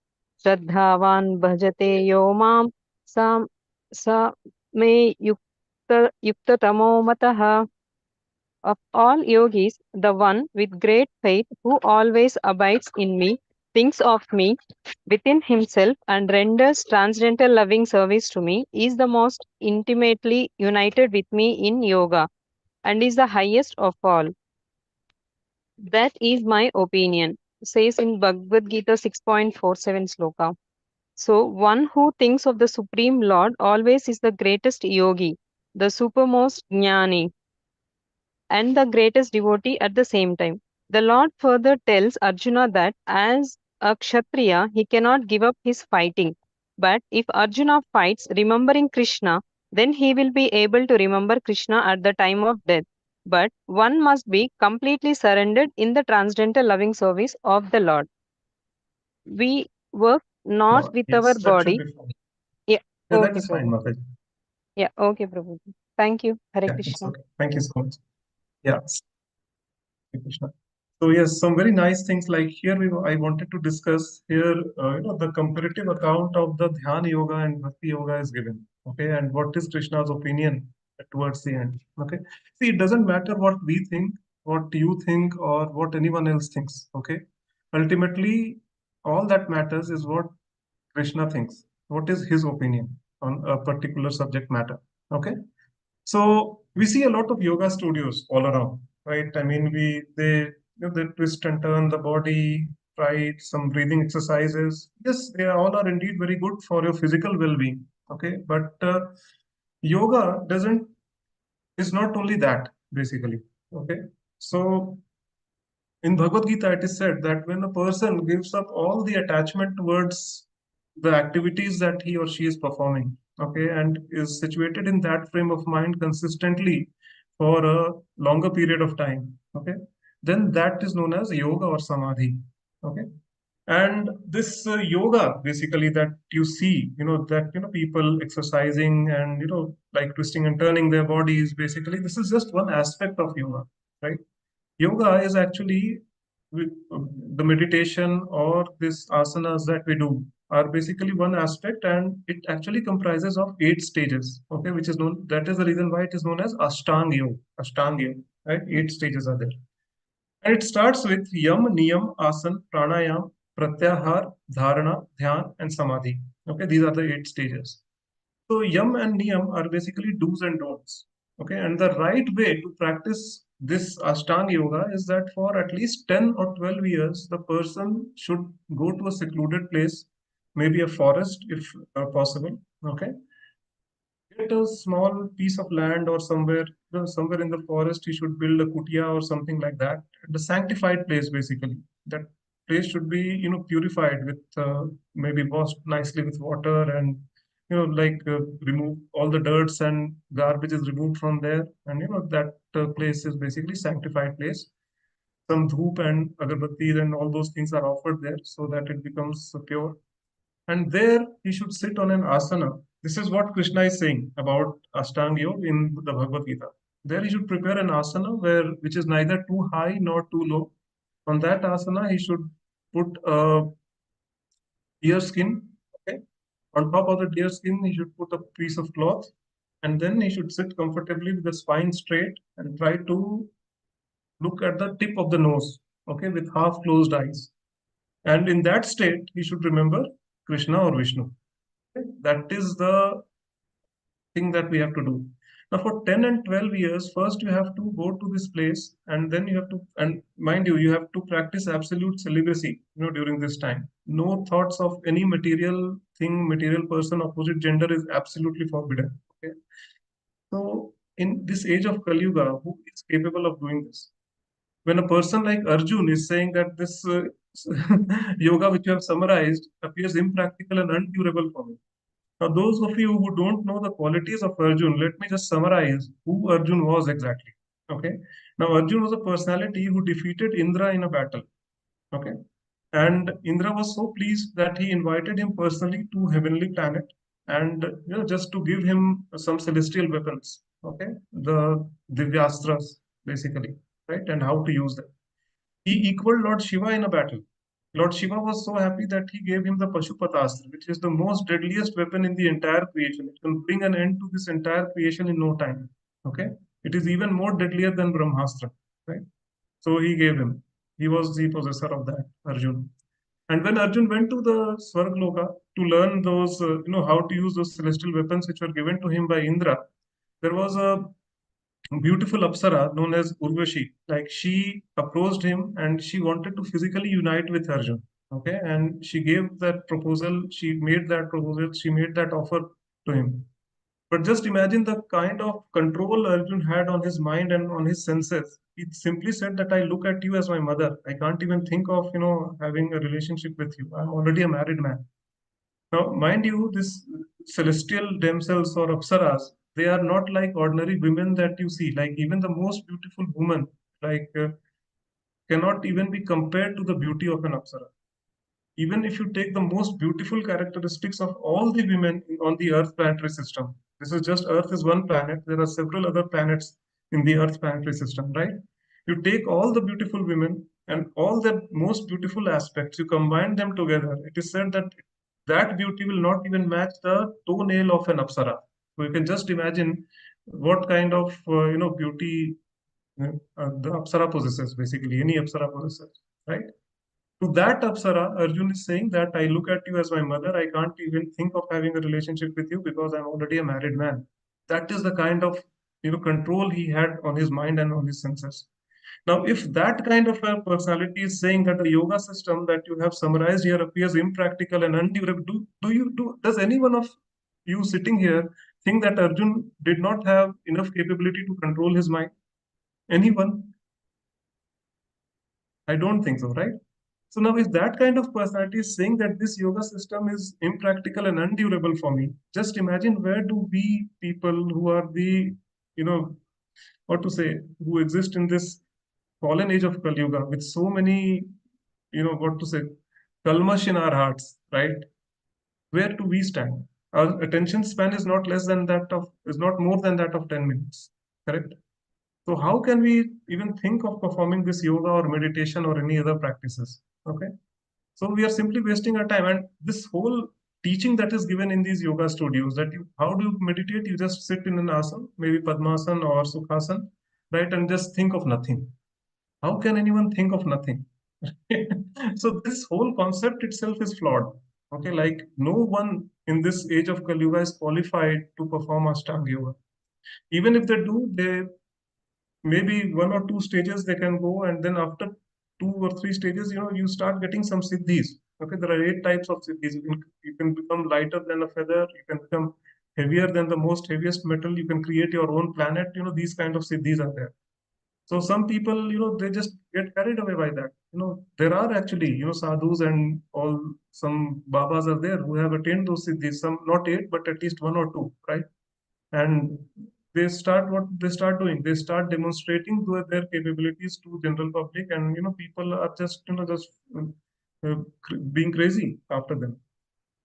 Speaker 6: shraddhavan bhajate yo mam sa me yuktatamo mataha. Of all yogis, the one with great faith who always abides in me, thinks of me within himself, and renders transcendental loving service to me, is the most intimately united with me in yoga, and is the highest of all. That is my opinion, says in Bhagavad Gita 6.47 sloka. So, one who thinks of the Supreme Lord always is the greatest yogi, the supermost jnani, and the greatest devotee at the same time. The Lord further tells Arjuna that as a Kshatriya, he cannot give up his fighting. But if Arjuna fights remembering Krishna, then he will be able to remember Krishna at the time of death. But one must be completely surrendered in the transcendental loving service of the Lord. We work not with
Speaker 3: Yes,
Speaker 6: our
Speaker 3: that should
Speaker 6: body.
Speaker 3: be fine.
Speaker 6: Yeah,
Speaker 3: Yeah,
Speaker 6: okay,
Speaker 3: that's fine,
Speaker 6: Prabhu.
Speaker 3: Mataji.
Speaker 6: Yeah, okay, Prabhu. Thank you. Hare
Speaker 3: Yeah, it's
Speaker 6: Krishna.
Speaker 3: okay. Thank you so much. Yeah. Hare Krishna. So yes, some very nice things like here I wanted to discuss here, the comparative account of the Dhyana Yoga and Bhakti Yoga is given. Okay, and what is Krishna's opinion towards the end? Okay, see, it doesn't matter what we think, what you think, or what anyone else thinks. Okay, ultimately, all that matters is what Krishna thinks. What is his opinion on a particular subject matter? Okay. So we see a lot of yoga studios all around, right? I mean, they twist and turn the body, try some breathing exercises. Yes, they all are indeed very good for your physical well-being. Okay, but yoga doesn't is not only that basically. Okay, so in Bhagavad Gita, it is said that when a person gives up all the attachment towards the activities that he or she is performing, okay, and is situated in that frame of mind consistently for a longer period of time, okay, then that is known as yoga or samadhi, okay. And this yoga, basically, that you see, that people exercising and like twisting and turning their bodies, basically, this is just one aspect of yoga, right? Yoga is actually the meditation or this asanas that we do are basically one aspect, and it actually comprises of 8 stages. Okay, which is known. That is the reason why it is known as Ashtanga Yoga. Ashtanga Yoga, right? 8 stages are there, and it starts with Yam, Niyam, Asan, Pranayam, Pratyahar, Dharana, Dhyan, and Samadhi. Okay, these are the 8 stages. So yam and niyam are basically do's and don'ts. Okay, and the right way to practice this Ashtanga yoga is that for at least 10 or 12 years, the person should go to a secluded place, maybe a forest if possible. Okay, get a small piece of land or somewhere, somewhere in the forest, he should build a kutia or something like that. The sanctified place, basically. That place should be, purified with maybe washed nicely with water and, like remove all the dirts and garbage is removed from there. And, that place is basically sanctified place. Some dhoop and agarbattis and all those things are offered there so that it becomes pure, and there he should sit on an asana. This is what Krishna is saying about Ashtanga Yoga in the Bhagavad Gita. There he should prepare an asana which is neither too high nor too low. On that asana, he should put a deer skin. Okay. On top of the deer skin, he should put a piece of cloth, and then he should sit comfortably with the spine straight and try to look at the tip of the nose. Okay, with half closed eyes. And in that state, he should remember Krishna or Vishnu. That is the thing that we have to do. Now, for 10 and 12 years, first you have to go to this place, and then you have to, and mind you, you have to practice absolute celibacy, during this time. No thoughts of any material thing, material person, opposite gender is absolutely forbidden. Okay. So, in this age of Kali Yuga, who is capable of doing this? When a person like Arjun is saying that this yoga which you have summarized appears impractical and undurable for me. Now, those of you who don't know the qualities of Arjun, let me just summarize who Arjun was exactly. Okay. Now, Arjun was a personality who defeated Indra in a battle. Okay. And Indra was so pleased that he invited him personally to heavenly planet, and just to give him some celestial weapons. Okay. The Divyastras, basically, right? And how to use them. He equaled Lord Shiva in a battle. Lord Shiva was so happy that he gave him the Pashupatastra, which is the most deadliest weapon in the entire creation. It can bring an end to this entire creation in no time. Okay, it is even more deadlier than Brahmastra. Right. So he gave him. He was the possessor of that, Arjun. And when Arjun went to the Swargloka to learn those, how to use those celestial weapons which were given to him by Indra, there was a beautiful Apsara known as Urvashi. Like she approached him and she wanted to physically unite with Arjun. Okay, and she gave that proposal. She made that proposal. She made that offer to him. But just imagine the kind of control Arjun had on his mind and on his senses. He simply said that I look at you as my mother. I can't even think of having a relationship with you. I'm already a married man. Now, mind you, this celestial damsels or apsaras, they are not like ordinary women that you see. Like even the most beautiful woman, like cannot even be compared to the beauty of an apsara. Even if you take the most beautiful characteristics of all the women on the Earth planetary system, this is just Earth is one planet. There are several other planets in the Earth planetary system, right? You take all the beautiful women and all the most beautiful aspects, you combine them together, it is said that that beauty will not even match the toenail of an apsara. So you can just imagine what kind of beauty the apsara possesses, basically any apsara possesses, right? To that apsara, Arjun is saying that I look at you as my mother. I can't even think of having a relationship with you because I'm already a married man. That is the kind of control he had on his mind and on his senses. Now, if that kind of a personality is saying that the yoga system that you have summarized here appears impractical and undurable, does anyone of you sitting here think that Arjun did not have enough capability to control his mind? Anyone? I don't think so, right? So now, if that kind of personality is saying that this yoga system is impractical and undurable for me, just imagine where do we people who are the, what to say, who exist in this fallen age of Kali Yuga with so many, what to say, kalmash in our hearts, right? Where do we stand? Our attention span is not less than that of, is not more than that of 10 minutes, correct? So how can we even think of performing this yoga or meditation or any other practices? Okay. So we are simply wasting our time. And this whole teaching that is given in these yoga studios, that you, how do you meditate? You just sit in an asana, maybe Padmasana or Sukhasana, right? And just think of nothing. How can anyone think of nothing? So this whole concept itself is flawed. Okay, like no one in this age of Kali Yuga is qualified to perform Ashtanga Yoga. Even if they do, they maybe one or two stages they can go, and then after 2 or 3 stages, you start getting some siddhis. Okay, there are 8 types of siddhis. You can become lighter than a feather. You can become heavier than the most heaviest metal. You can create your own planet. These kind of siddhis are there. So some people, they just get carried away by that. There are actually, sadhus and all, some babas are there who have attained those siddhis. Some not 8, but at least 1 or 2, right? And what they start doing, they start demonstrating their capabilities to general public, and people are just being crazy after them.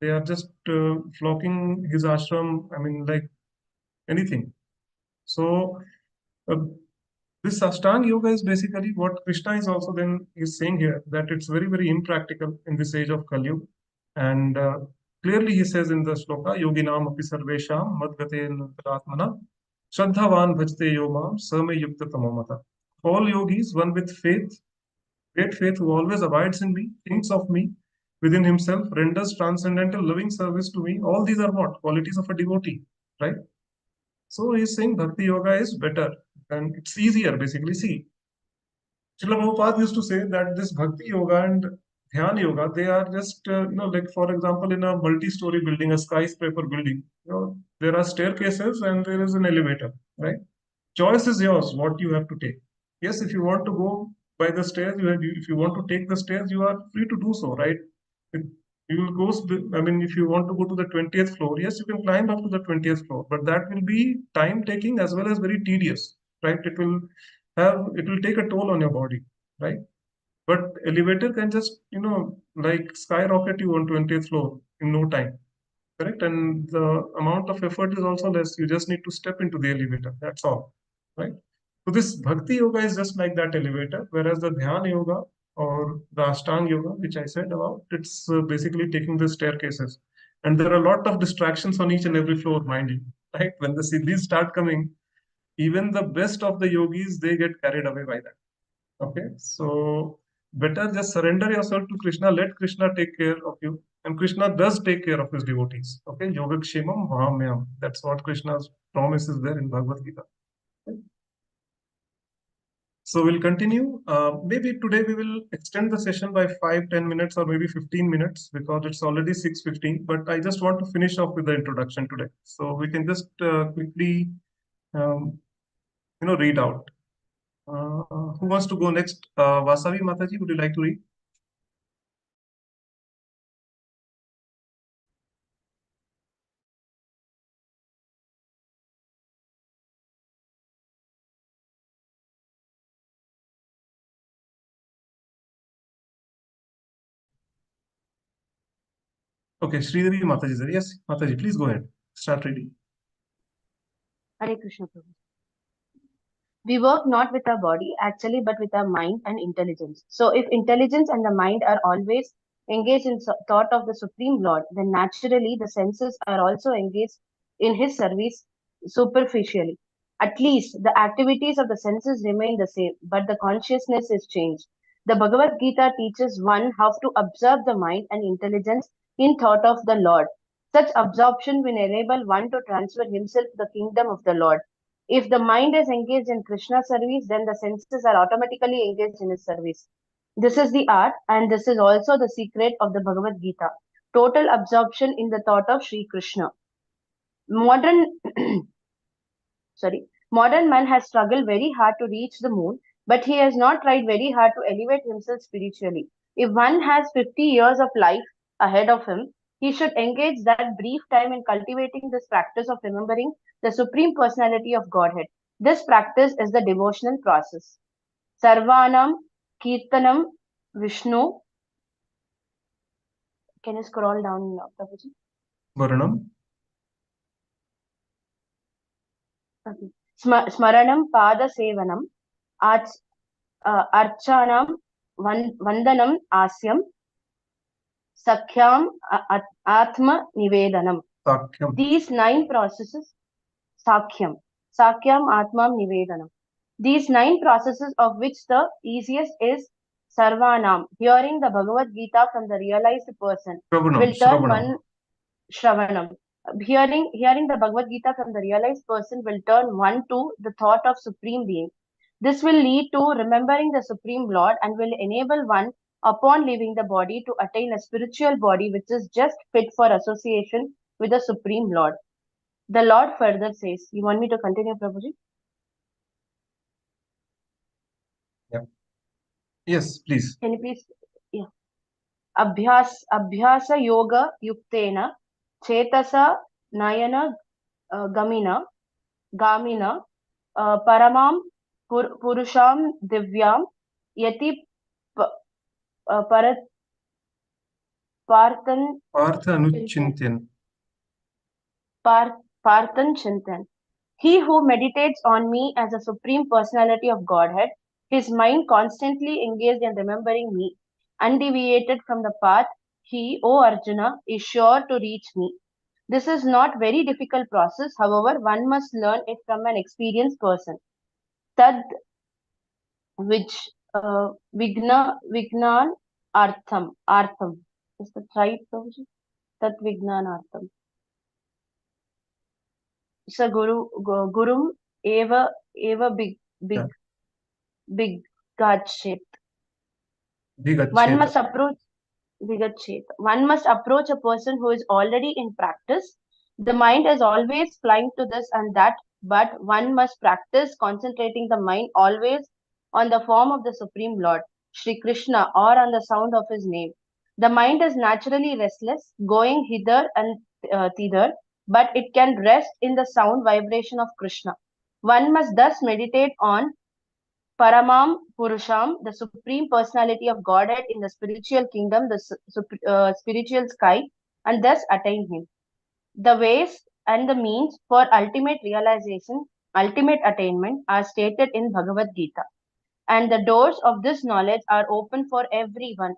Speaker 3: They are just flocking his ashram, I mean, like anything. So uh, this Ashtanga yoga is basically what Krishna is also then is saying here, that it's very, very impractical in this age of Kali Yuga. And clearly he says in the shloka, Yoginam api sarvesham madgate natratmana Shraddhavan bhajte yomam same yukta tamamata. All yogis, one with faith, great faith, who always abides in me, thinks of me within himself, renders transcendental loving service to me. All these are what? Qualities of a devotee, right? So he's saying Bhakti Yoga is better and it's easier, basically. See, Srila Prabhupada used to say that this Bhakti Yoga and Dhyan Yoga, they are just, like for example, in a multi-story building, a skyscraper building, there are staircases and there is an elevator, right? Choice is yours, what you have to take. Yes, if you want to go by the stairs, if you want to take the stairs, you are free to do so, right? It, you will go, I mean, if you want to go to the 20th floor, yes, you can climb up to the 20th floor, but that will be time taking as well as very tedious, right? It will take a toll on your body, right? But elevator can just, like skyrocket you on 20th floor in no time, correct? And the amount of effort is also less. You just need to step into the elevator. That's all, right? So this Bhakti Yoga is just like that elevator, whereas the Dhyana Yoga or the Ashtanga Yoga, which I said about, it's basically taking the staircases. And there are a lot of distractions on each and every floor, mind you, right? When the siddhis start coming, even the best of the yogis, they get carried away by that. Okay, so better just surrender yourself to Krishna. Let Krishna take care of you, and Krishna does take care of his devotees. Okay, yoga kshemam vahamyam. That's what Krishna's promise is there in Bhagavad Gita. Okay? So we'll continue. Maybe today we will extend the session by 5-10 minutes or maybe 15 minutes because it's already 6:15. But I just want to finish off with the introduction today, so we can just quickly, read out. Who wants to go next? Vasavi Mataji, would you like to read? Okay, Sridevi Mataji is there. Yes, Mataji, please go ahead. Start reading.
Speaker 6: Hare Krishna Prabhu.
Speaker 7: We work not with our body actually, but with our mind and intelligence. So, if intelligence and the mind are always engaged in thought of the Supreme Lord, then naturally the senses are also engaged in His service superficially. At least the activities of the senses remain the same, but the consciousness is changed. The Bhagavad Gita teaches one how to observe the mind and intelligence in thought of the Lord. Such absorption will enable one to transfer himself to the kingdom of the Lord. If the mind is engaged in Krishna service, then the senses are automatically engaged in his service. This is the art, and this is also the secret of the Bhagavad Gita. Total absorption in the thought of Sri Krishna. Modern modern man has struggled very hard to reach the moon, but he has not tried very hard to elevate himself spiritually. If one has 50 years of life ahead of him, he should engage that brief time in cultivating this practice of remembering the Supreme Personality of Godhead. This practice is the devotional process. Sarvanam Kirtanam Vishnu. Can you scroll down, Prabhuji?
Speaker 3: Varanam.
Speaker 7: Okay. Smaranam Pada Sevanam Archanam Vandanam Asyam Sakhyam Atma Nivedanam.
Speaker 3: Sakyam.
Speaker 7: These 9 processes, Sakyam Atma Nivedanam. These 9 processes, of which the easiest is Sarvanam, hearing the Bhagavad Gita from the realized person, will turn one Shravanam. Hearing the Bhagavad Gita from the realized person will turn one to the thought of Supreme Being. This will lead to remembering the Supreme Lord and will enable one, upon leaving the body, to attain a spiritual body which is just fit for association with the Supreme Lord. The Lord further says, you want me to continue, Prabhuji?
Speaker 3: Yeah. Yes, please.
Speaker 7: Can you please? Yeah. Abhyasa yoga yuktena chetasa nayana gamina paramam purusham divyam yati parat parthan chintan. He who meditates on me as a Supreme Personality of Godhead, his mind constantly engaged in remembering me, undeviated from the path, he, O Arjuna, is sure to reach me. This is not very difficult process, however, one must learn it from an experienced person. Tad which vignan artham. Is that right, Prabhuji? Tad vignan artham. So gurum eva big gachet. One must approach One must approach a person who is already in practice. The mind is always flying to this and that, but one must practice concentrating the mind always on the form of the Supreme Lord, Sri Krishna, or on the sound of his name. The mind is naturally restless, going hither and thither, but it can rest in the sound vibration of Krishna. One must thus meditate on Paramam Purusham, the Supreme Personality of Godhead in the spiritual kingdom, the spiritual sky, and thus attain Him. The ways and the means for ultimate realization, ultimate attainment are stated in Bhagavad Gita. And the doors of this knowledge are open for everyone.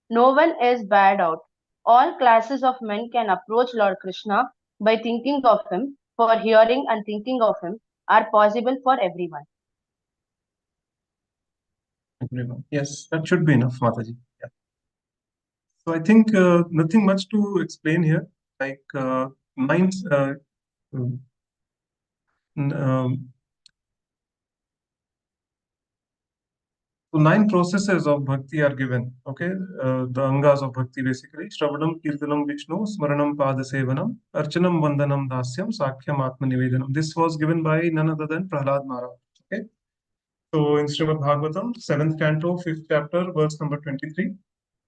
Speaker 7: No one is barred out. All classes of men can approach Lord Krishna by thinking of Him, for hearing and thinking of Him are possible for everyone.
Speaker 3: Yes, that should be enough, Mataji. Yeah. So I think nothing much to explain here. Like minds, so 9 processes of bhakti are given. Okay, the angas of bhakti basically: Shravanam, Kirtanam, Vishnu, Smaranam, Padasevanam, Archanam, Vandanam, Dasyam, Sakhyam, Atma Nivedanam. This was given by none other than Prahlad Maharaj. Okay. So in Srimad Bhagavatam, 7th canto, 5th chapter, verse number 23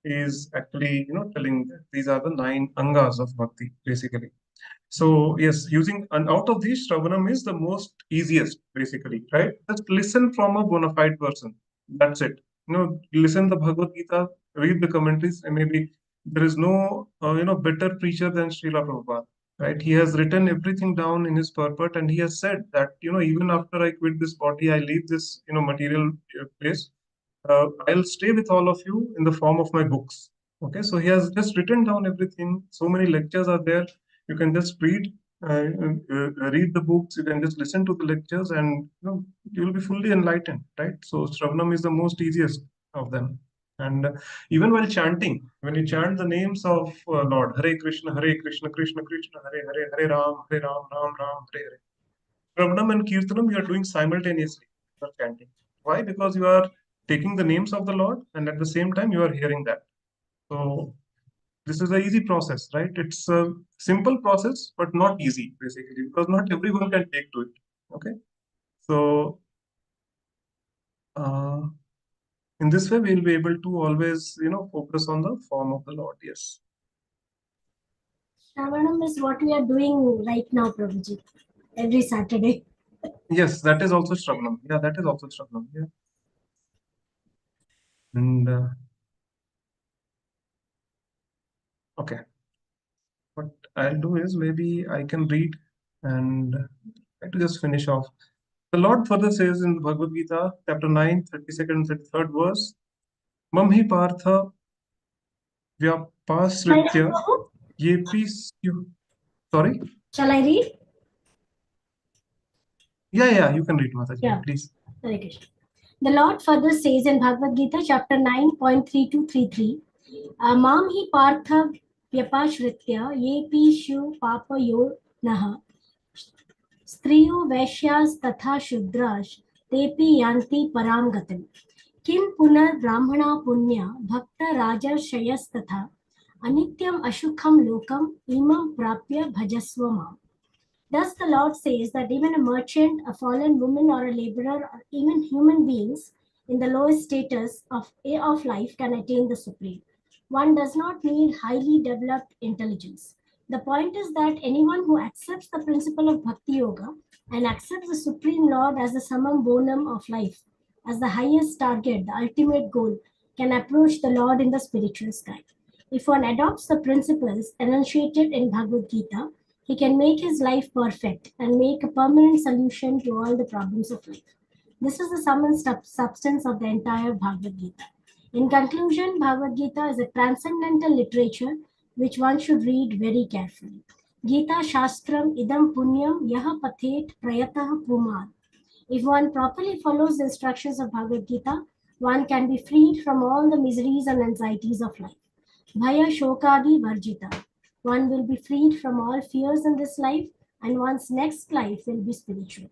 Speaker 3: is actually, telling that these are the 9 angas of bhakti, basically. So yes, and out of these, Shravanam is the most easiest, basically, right? Just listen from a bona fide person. That's it. Listen the Bhagavad Gita, read the commentaries, and maybe there is no, better preacher than Srila Prabhupada. right? He has written everything down in his purport, and he has said that, even after I quit this body, I leave this, material place, I'll stay with all of you in the form of my books. Okay, so he has just written down everything. So many lectures are there. You can just read the books. You can just listen to the lectures, and you will be fully enlightened, right? So Shravanam is the most easiest of them. And even while chanting, when you chant the names of Lord, Hare Krishna, Krishna Krishna, Hare Hare, Hare Ram, Ram Ram, Hare Hare. Shravanam and Kirtanam you are doing simultaneously. You are chanting. Why? Because you are taking the names of the Lord, and at the same time you are hearing that. So this is an easy process, right? It's a simple process, but not easy, basically, because not everyone can take to it. Okay. So in this way, we'll be able to always, focus on the form of the Lord. Yes.
Speaker 5: Shravanam is what we are doing right now, Prabhuji, every Saturday.
Speaker 3: Yes, that is also Shravanam. Yeah, that is also Shravanam. Yeah. And okay. What I'll do is maybe I can read and try to just finish off. The Lord further says in the Bhagavad Gita, chapter 9, 32nd and 33rd verse, Mamhi Partha Vyapasritya Yepi Sorry?
Speaker 5: Shall I read?
Speaker 3: Yeah, you can read, Mataji,
Speaker 5: Yeah.
Speaker 3: please.
Speaker 5: Hare Krishna. The Lord further says in Bhagavad Gita, chapter 9.3233, Mam hi partha vyapashritya yepi shu papayo naha स्त्रियो वैश्यास्तथा शूद्राश् तेपि यान्ति परां गतिम् किं पुनर्ब्राह्मणा पुण्या भक्तराजर्षयस्तथा अनित्यम् अशुखं लोकम् इमं प्राप्य भजस्व माम्. Thus the Lord says that even a merchant, a fallen woman or a laborer, or even human beings in the lowest status of life can attain the supreme. One does not need highly developed intelligence. The point is that anyone who accepts the principle of Bhakti Yoga and accepts the Supreme Lord as the summum bonum of life, as the highest target, the ultimate goal, can approach the Lord in the spiritual sky. If one adopts the principles enunciated in Bhagavad Gita, he can make his life perfect and make a permanent solution to all the problems of life. This is the sum and substance of the entire Bhagavad Gita. In conclusion, Bhagavad Gita is a transcendental literature which one should read very carefully. Gita Shastram idam punyam yaha pathet prayatah pumad. If one properly follows the instructions of Bhagavad Gita, one can be freed from all the miseries and anxieties of life. Bhaya Shokadi Varjita. One will be freed from all fears in this life, and one's next life will be spiritual.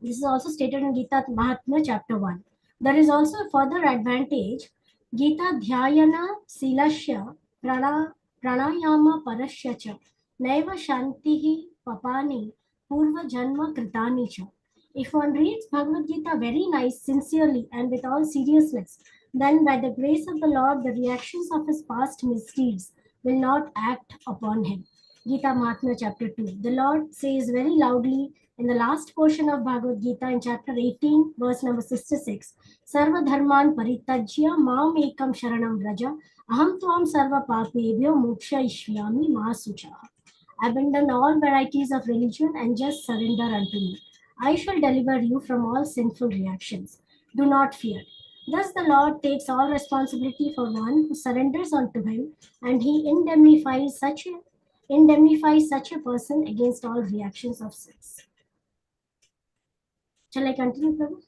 Speaker 5: This is also stated in Gita Mahatmya chapter 1. There is also a further advantage. Gita Dhyayana Silasya Pranayama Parasya cha Naiva Shantihi Papani Purva Janma Kritani cha. If one reads Bhagavad Gita very nice, sincerely, and with all seriousness, then by the grace of the Lord, the reactions of his past misdeeds will not act upon him. Gita Mahatmya chapter 2. The Lord says very loudly in the last portion of Bhagavad Gita in chapter 18, verse number 66, Sarva Dharman Paritajya Mam Ekam Sharanam Vraja Aham Tvam Sarva Papebhyo Moksha Ishyami Ma Suchaha. Abandon all varieties of religion and just surrender unto me. I shall deliver you from all sinful reactions. Do not fear. Thus the Lord takes all responsibility for one who surrenders unto him, and he indemnifies such a person against all reactions of sins. Shall I continue, Prabhu?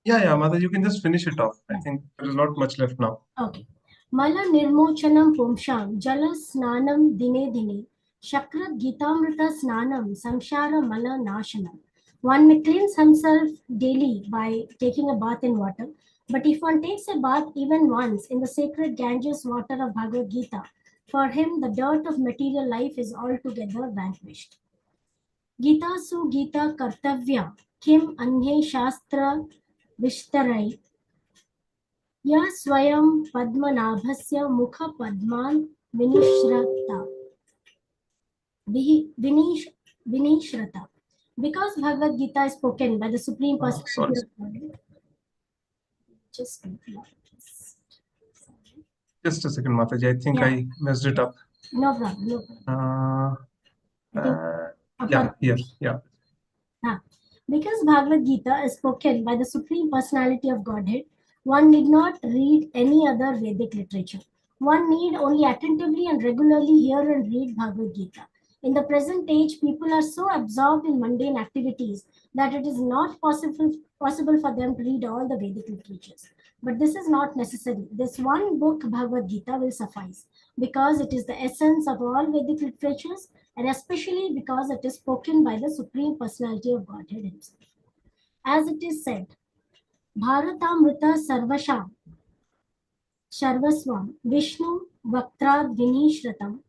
Speaker 3: Yeah, Mother, you can just finish it off. I think there is not much left now.
Speaker 5: Okay. Mala nirmochanam pumsham jala snanam dine dine shakrat gitamrita snanam samshara mala nashanam. One may cleanse himself daily by taking a bath in water, but if one takes a bath even once in the sacred Ganges water of Bhagavad Gita, for him the dirt of material life is altogether vanquished. Gita su Gita kartavya kim anhe shastra vishtarai या स्वयं पद्मनाभस्य मुखपद्मान् विनिश्रता. Because Bhagavad Gita is spoken by the Supreme Personality of Godhead. Just
Speaker 3: Just a second, Mataji. I think I messed it up.
Speaker 5: No problem, no problem. I think
Speaker 3: Yeah, here, yeah.
Speaker 5: Because Bhagavad Gita is spoken by the Supreme Personality of Godhead, one need not read any other Vedic literature. One need only attentively and regularly hear and read Bhagavad Gita. In the present age, people are so absorbed in mundane activities that it is not possible for them to read all the Vedic literatures. But this is not necessary. This one book, Bhagavad Gita, will suffice because it is the essence of all Vedic literatures, and especially because it is spoken by the Supreme Personality of Godhead Himself. As it is said, Bharatamrita Sarvasham Sharvaswam Vishnu Vaktrad Vinishratam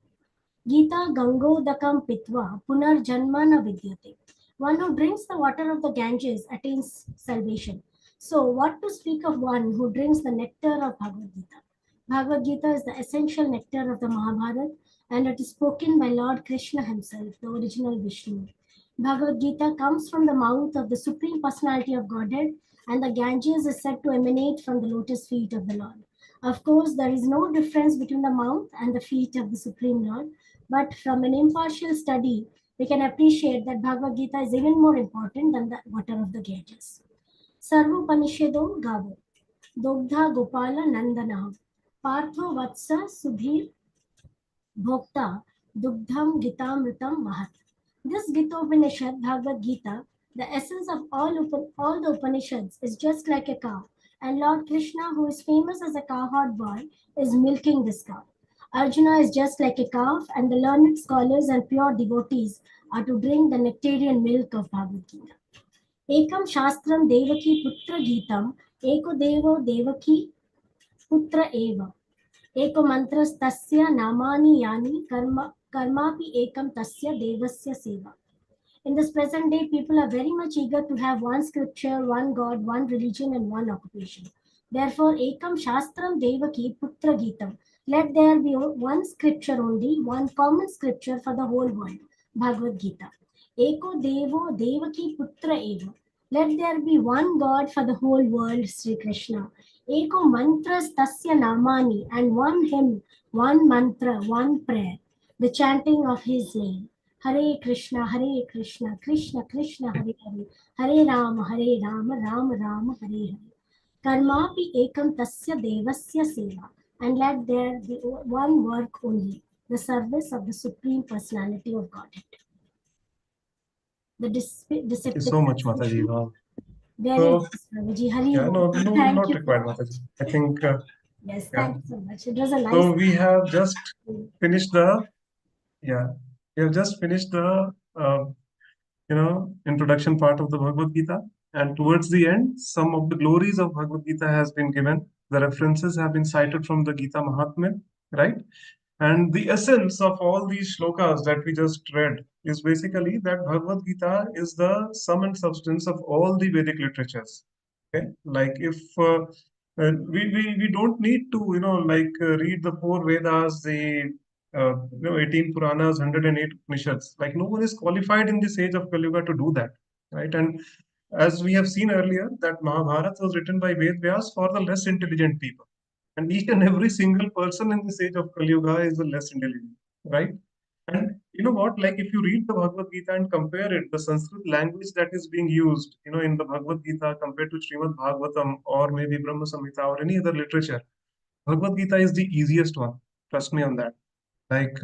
Speaker 5: Gita Gangodakam Pitva Punar Janmana Vidyate. One who drinks the water of the Ganges attains salvation. So, what to speak of one who drinks the nectar of Bhagavad Gita? Bhagavad Gita is the essential nectar of the Mahabharata, and it is spoken by Lord Krishna himself, the original Vishnu. Bhagavad Gita comes from the mouth of the Supreme Personality of Godhead, and the Ganges is said to emanate from the lotus feet of the Lord. Of course, there is no difference between the mouth and the feet of the Supreme Lord, but from an impartial study, we can appreciate that Bhagavad Gita is even more important than the water of the Ganges. Sarvupanishado Gavo, Dogdha Gopala Nandana, Partho Vatsa Sudhir Bhokta, Dugdham Gitamritam Mahat. This Gita Upanishad, Bhagavad Gita, the essence of all the Upanishads, is just like a cow. And Lord Krishna, who is famous as a cowherd boy, is milking this cow. Arjuna is just like a calf, and the learned scholars and pure devotees are to drink the nectarian milk of Bhagavad Gita. Ekam Shastram Devaki Putra Gitam, Eko Devo Devaki Putra Eva. Eko Mantrastasya Namani Yani Karmapi Ekam Tasya Devasya Seva. In this present day, people are very much eager to have one scripture, one God, one religion, and one occupation. Therefore, Ekam Shastram Devaki Putra Gitam. Let there be one scripture only, one common scripture for the whole world, Bhagavad Gita. Eko Devo Devaki Putra Eva. Let there be one God for the whole world, Sri Krishna. Eko Mantras Tasya Namani, and one hymn, one mantra, one prayer, the chanting of his name. Hare Krishna, Krishna Krishna, Hare Hare, Hare Rama, Rama Rama, Hare Hare. Karmapi ekam tasya devasya seva. And let there be one work only, the service of the Supreme Personality of Godhead. The
Speaker 3: Thank you so much, Mataji. Wow.
Speaker 5: Very nice, Prabhuji. Hari
Speaker 3: Yeah, no,
Speaker 5: Thank
Speaker 3: not
Speaker 5: you
Speaker 3: required,
Speaker 5: so
Speaker 3: Mataji. I think.
Speaker 5: Yes, thank you so much. It was a nice.
Speaker 3: So we have just finished the introduction part of the Bhagavad Gita, and towards the end, some of the glories of Bhagavad Gita has been given. The references have been cited from the Gita Mahatmya, right? And the essence of all these shlokas that we just read is basically that Bhagavad Gita is the sum and substance of all the Vedic literatures. Okay, like if we don't need to read the four Vedas, the 18 Puranas, 108 Upanishads. Like no one is qualified in this age of Kali Yuga to do that, right? And as we have seen earlier, that Mahabharata was written by Ved Vyas for the less intelligent people. And each and every single person in this age of Kali Yuga is the less intelligent, right? And you know what? Like if you read the Bhagavad Gita and compare it, the Sanskrit language that is being used, in the Bhagavad Gita compared to Srimad Bhagavatam or maybe Brahma Samhita or any other literature, Bhagavad Gita is the easiest one. Trust me on that. Like,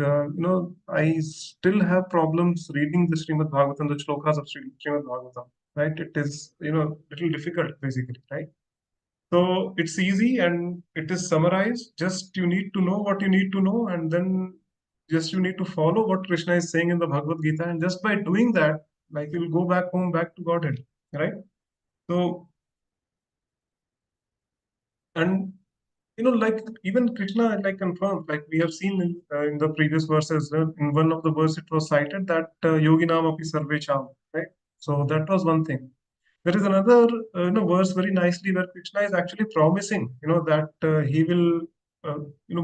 Speaker 3: I still have problems reading the Srimad Bhagavatam, the shlokas of Srimad Bhagavatam, right? It is, little difficult basically, right? So it's easy and it is summarized. Just you need to know what you need to know, and then just you need to follow what Krishna is saying in the Bhagavad Gita. And just by doing that, like you'll go back home, back to Godhead, right? So, and like even Krishna like confirmed, like we have seen in the previous verses, in one of the verses it was cited that yoginam api sarve cham, right? So that was one thing. There is another verse very nicely where Krishna is actually promising that he will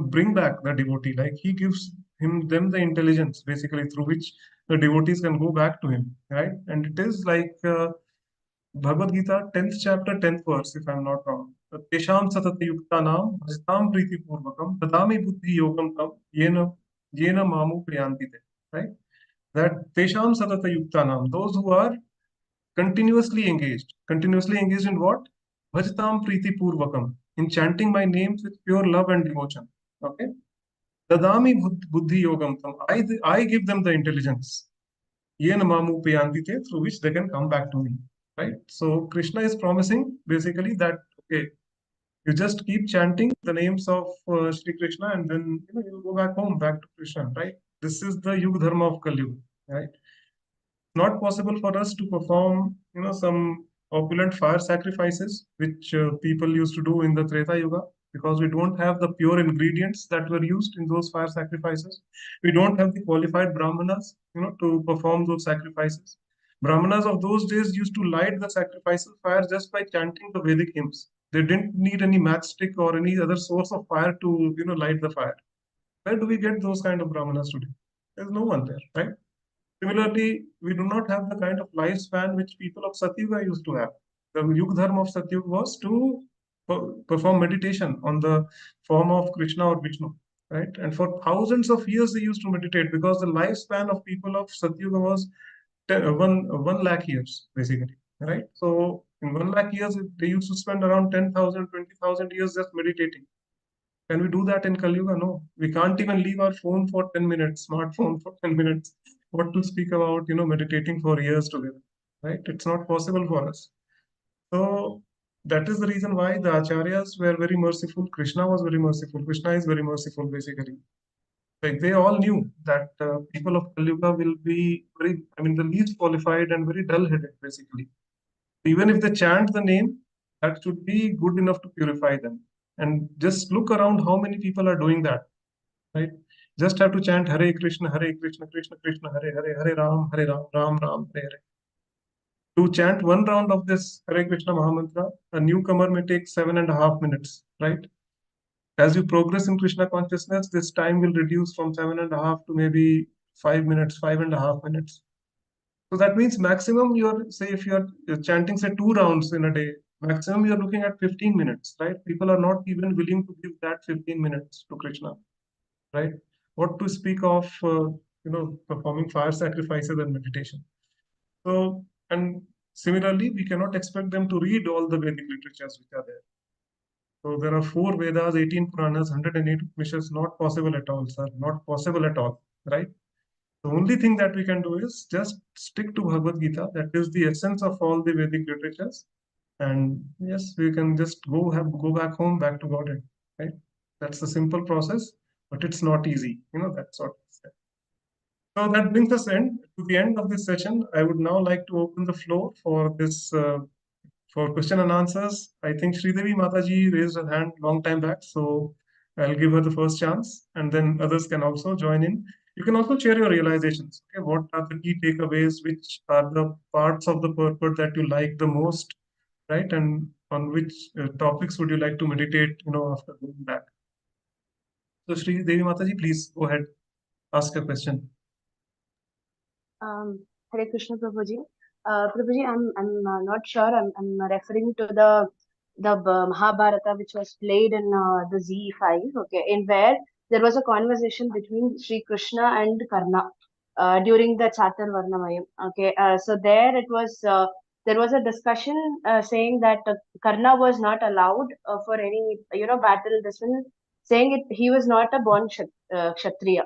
Speaker 3: bring back the devotee, like he gives them the intelligence basically through which the devotees can go back to him, right? And it is like Bhagavad Gita 10th chapter 10th verse, if I'm not wrong. तेषां सततयुक्तानां भजतां प्रीतिपूर्वकं ददामि बुद्धियोगं तं येन मामुपयान्ति ते. Right? That tesham satata yuktanam, those who are continuously engaged. Continuously engaged in what? Bhajatam priti purvakam, in chanting my names with pure love and devotion. Okay? Dadami buddhi yogam tam. I give them the intelligence. Yen mamu payandite, through which they can come back to me. Right? So Krishna is promising basically that, okay, you just keep chanting the names of Sri Krishna, and then you'll go back home, back to Krishna. Right? This is the Yuga Dharma of Kali Yuga. Right? Not possible for us to perform, some opulent fire sacrifices, which people used to do in the Treta Yuga, because we don't have the pure ingredients that were used in those fire sacrifices. We don't have the qualified brahmanas, to perform those sacrifices. Brahmanas of those days used to light the sacrificial fire just by chanting the Vedic hymns. They didn't need any matchstick or any other source of fire to, light the fire. Where do we get those kind of brahmanas today? There's no one there, right? Similarly, we do not have the kind of lifespan which people of Satyuga used to have. The Yuga Dharma of Satyuga was to perform meditation on the form of Krishna or Vishnu, right? And for thousands of years they used to meditate, because the lifespan of people of Satyuga was 1 lakh years, basically, right? So in 1 lakh years, they used to spend around 10,000, 20,000 years just meditating. Can we do that in Kali Yuga? No. We can't even leave our phone for 10 minutes, smartphone for 10 minutes. What to speak about, meditating for years together, right? It's not possible for us. So that is the reason why the acharyas were very merciful. Krishna was very merciful. Krishna is very merciful, basically. Like, they all knew that people of Kali Yuga will be the least qualified and very dull-headed, basically. Even if they chant the name, that should be good enough to purify them. And just look around how many people are doing that, right? Just have to chant Hare Krishna, Krishna Krishna, Hare Hare, Hare Ram, Ram Ram, Hare Hare. To chant one round of this Hare Krishna Mahamantra, a newcomer may take 7.5 minutes, right? As you progress in Krishna consciousness, this time will reduce from 7.5 to maybe 5 minutes, 5.5 minutes. So that means maximum if you're chanting, say, 2 rounds in a day, maximum you're looking at 15 minutes, right? People are not even willing to give that 15 minutes to Krishna, right? What to speak of, performing fire sacrifices and meditation. So, and similarly, we cannot expect them to read all the Vedic literatures which are there. So there are 4 Vedas, 18 Puranas, 108 Upanishads. Not possible at all, sir. Not possible at all, right? The only thing that we can do is just stick to Bhagavad Gita. That is the essence of all the Vedic literatures. And yes, we can just go back home, back to Godhead, right? That's the simple process, but it's not easy. That's what I said. So that brings us to the end of this session. I would now like to open the floor for this for question and answers. I think Sridevi Mataji raised her hand long time back, so I'll give her the first chance, and then others can also join in. You can also share your realizations. Okay, what are the key takeaways? Which are the parts of the purport that you like the most, right? And on which topics would you like to meditate, after going back? So Sri Devi Mataji, please go ahead, ask a question.
Speaker 7: Hare Krishna, Prabhuji. Prabhuji, I'm not sure. I'm referring to the Mahabharata, which was played in the Z5. Okay, in where there was a conversation between Sri Krishna and Karna during the Chatur Varnamayam. Okay, so there was a discussion saying that Karna was not allowed for any battle. This one saying he was not a born Kshatriya.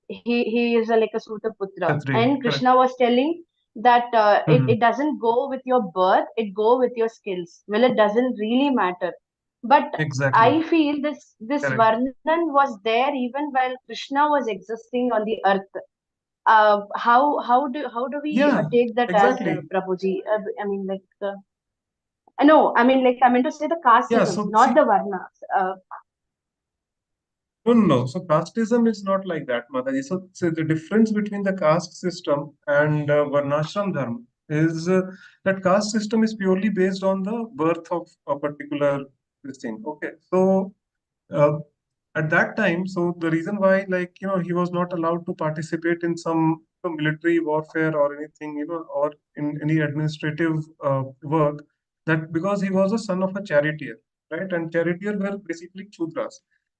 Speaker 7: He is like a Suta Putra. And Krishna was telling that it doesn't go with your birth, it go with your skills. Well, it doesn't really matter. But
Speaker 3: Exactly.
Speaker 7: I feel this Varnan was there even while Krishna was existing on the earth. How do we take that
Speaker 3: exactly.
Speaker 7: as Prabhuji? No, I meant to say the casteism, not the Varnas.
Speaker 3: No. So casteism is not like that, Mataji. So the difference between the caste system and Varnashram Dharma is that caste system is purely based on the birth of a particular thing. Okay. So at that time, so the reason why, he was not allowed to participate in some military warfare or anything, or in any administrative work, that because he was a son of a charioteer. right? And charioteer were basically Shudras.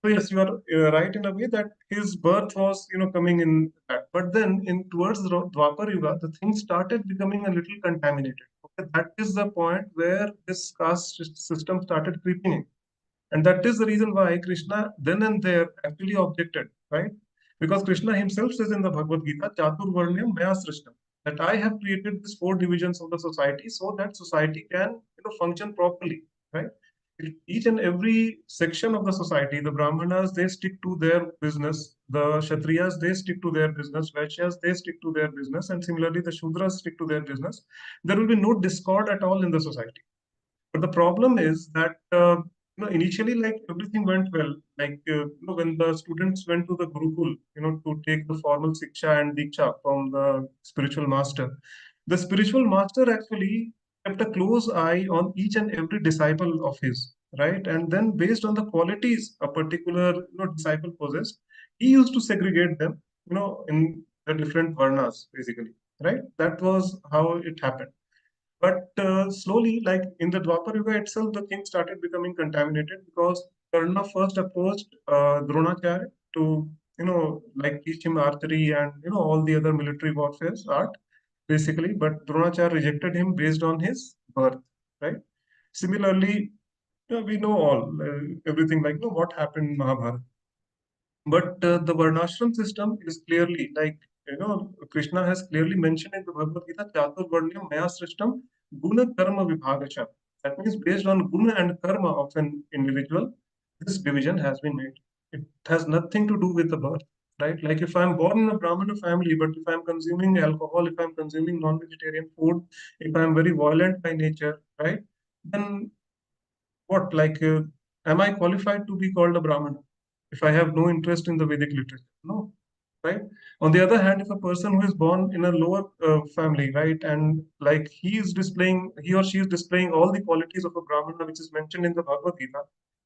Speaker 3: So yes, you are right in a way that his birth was, coming in that. But then in towards the Dwapar Yuga, the things started becoming a little contaminated. Okay, that is the point where this caste system started creeping in. And that is the reason why Krishna then and there actually objected, right? Because Krishna himself says in the Bhagavad Gita, Chatur Varnyam Maya Srishtam, that I have created these four divisions of the society so that society can, function properly, right? Each and every section of the society, the Brahmanas, they stick to their business, the Kshatriyas, they stick to their business, Vaishyas, they stick to their business, and similarly the Shudras stick to their business. There will be no discord at all in the society. But the problem is that initially, like everything went well. Like when the students went to the Gurukul, to take the formal siksha and diksha from the spiritual master, the spiritual master actually kept a close eye on each and every disciple of his, right? And then based on the qualities a particular disciple possessed, he used to segregate them, in the different varnas, basically, right? That was how it happened. But slowly, like in the Dwapar Yuga itself, the thing started becoming contaminated because Karna first approached Dronacharya to, like teach him archery and, all the other military warfare art, basically. But Dronacharya rejected him based on his birth, right? Similarly, we know all everything like what happened in Mahabharata. But the Varnashram system is clearly like, Krishna has clearly mentioned in the Bhagavad Gita, Chatur Varnyam Maya Srishtam Guna Karma Vibhagacha. That means based on guna and karma of an individual, this division has been made. It has nothing to do with the birth, right? Like if I'm born in a Brahmana family, but if I'm consuming alcohol, if I'm consuming non-vegetarian food, if I'm very violent by nature, right? Then what? Like, am I qualified to be called a Brahmana if I have no interest in the Vedic literature? No, right? On the other hand, if a person who is born in a lower family, right, and like he or she is displaying all the qualities of a Brahmana, which is mentioned in the Bhagavad Gita,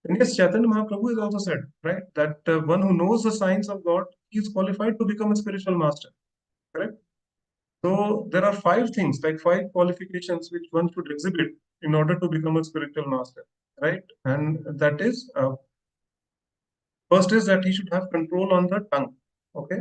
Speaker 3: then yes, Chaitanya Mahaprabhu has also said, right, that one who knows the science of God, he is qualified to become a spiritual master, correct? So there are five things, like five qualifications which one should exhibit in order to become a spiritual master, right? And that is first is that he should have control on the tongue. Okay.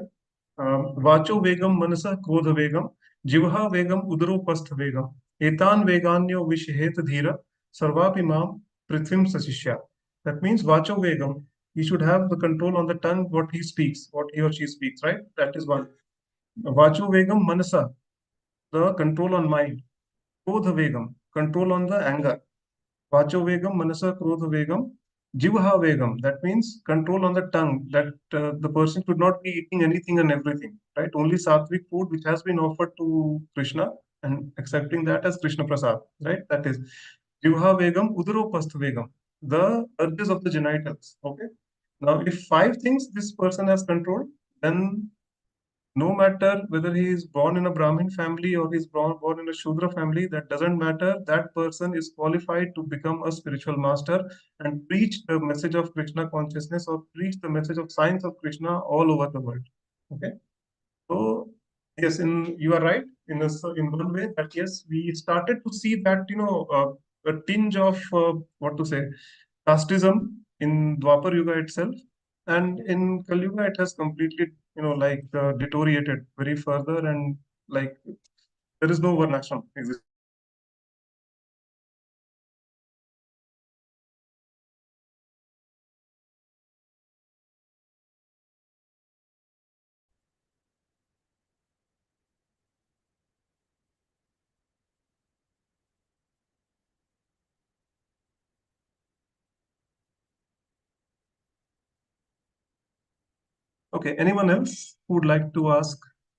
Speaker 3: Vacho vegam manasa krodha vegam, jivha vegam udropastha vegam, etan veganyo vishet dhira, sarvapimam prithvim sasishya. That means vacho vegam, he should have the control on the tongue, what he speaks, what he or she speaks, right? That is one. Vacho vegam manasa, the control on mind. Krodha vegam, control on the anger. Vacho vegam, manasa krodha vegam, jivha vegam. That means control on the tongue, that the person should not be eating anything and everything, right? Only sattvic food which has been offered to Krishna and accepting that as Krishna Prasad, right? That is jivha vegam, udaropastha vegam, the urges of the genitals, okay? Now, if five things this person has controlled, then no matter whether he is born in a Brahmin family or he's born in a Shudra family, that doesn't matter. That person is qualified to become a spiritual master and preach the message of Krishna consciousness or preach the message of science of Krishna all over the world. Okay. So yes, you are right in one way that yes, we started to see that a tinge of what to say casteism in Dwapar Yuga itself, and in Kali Yuga it has completely like deteriorated very further, and like there is no varnashram existing. Okay, anyone else who would like to ask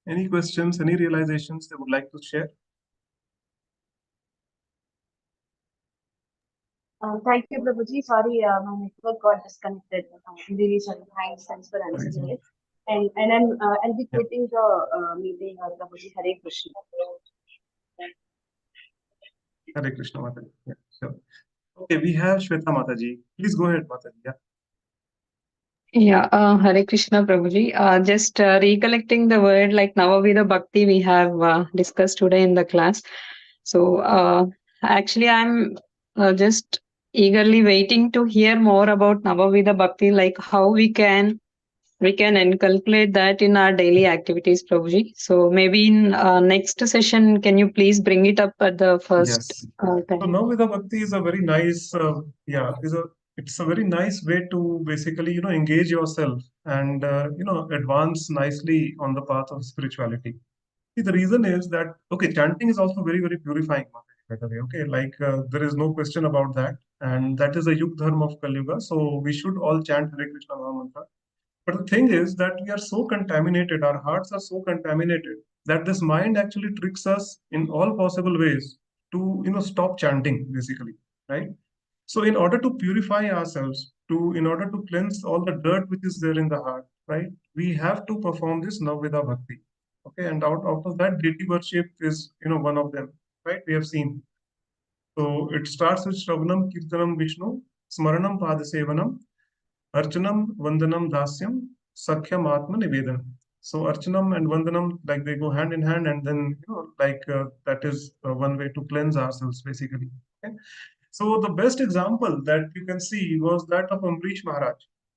Speaker 3: any questions, any realizations they would like to share?
Speaker 7: Thank you, Prabhuji. Sorry, my network got disconnected. I'm really sorry. Thanks for answering it. And I'll be quitting the meeting, Prabhuji. Hare Krishna.
Speaker 3: Hare Krishna, Mataji. Yeah, sure. Okay, we have Shweta Mataji. Please go ahead, Mataji. Yeah.
Speaker 6: Yeah, Hare Krishna Prabhuji. Just recollecting the word like Navavida Bhakti we have discussed today in the class. So actually I'm just eagerly waiting to hear more about Navavida Bhakti, like how we can inculcate that in our daily activities, Prabhuji. So maybe in next session, can you please bring it up at the first
Speaker 3: Yes. So
Speaker 6: time?
Speaker 3: Navvida Bhakti is a very nice, it's a very nice way to basically, engage yourself and, advance nicely on the path of spirituality. See, the reason is that, okay, chanting is also very, very purifying, Mataji, by the way, okay? Like, there is no question about that. And that is a Yug Dharma of Kali Yuga. So we should all chant Hare Krishna Maha Mantra. But the thing is that we are so contaminated, our hearts are so contaminated that this mind actually tricks us in all possible ways to, stop chanting, basically, right? So in order to purify ourselves, in order to cleanse all the dirt which is there in the heart, right, we have to perform this Navvida Bhakti. Okay, and out of that, deity worship is, one of them, right? We have seen. So it starts with Shravanam, Kirtanam, Vishnu, Smaranam, Padasevanam, Archanam, Vandanam, Dasyam, Sakhyam, Atma, Nivedanam. So Archanam and Vandanam, like they go hand in hand, and then, that is one way to cleanse ourselves, basically. Okay? So the best example that you can see was that of Ambrish Maharaj.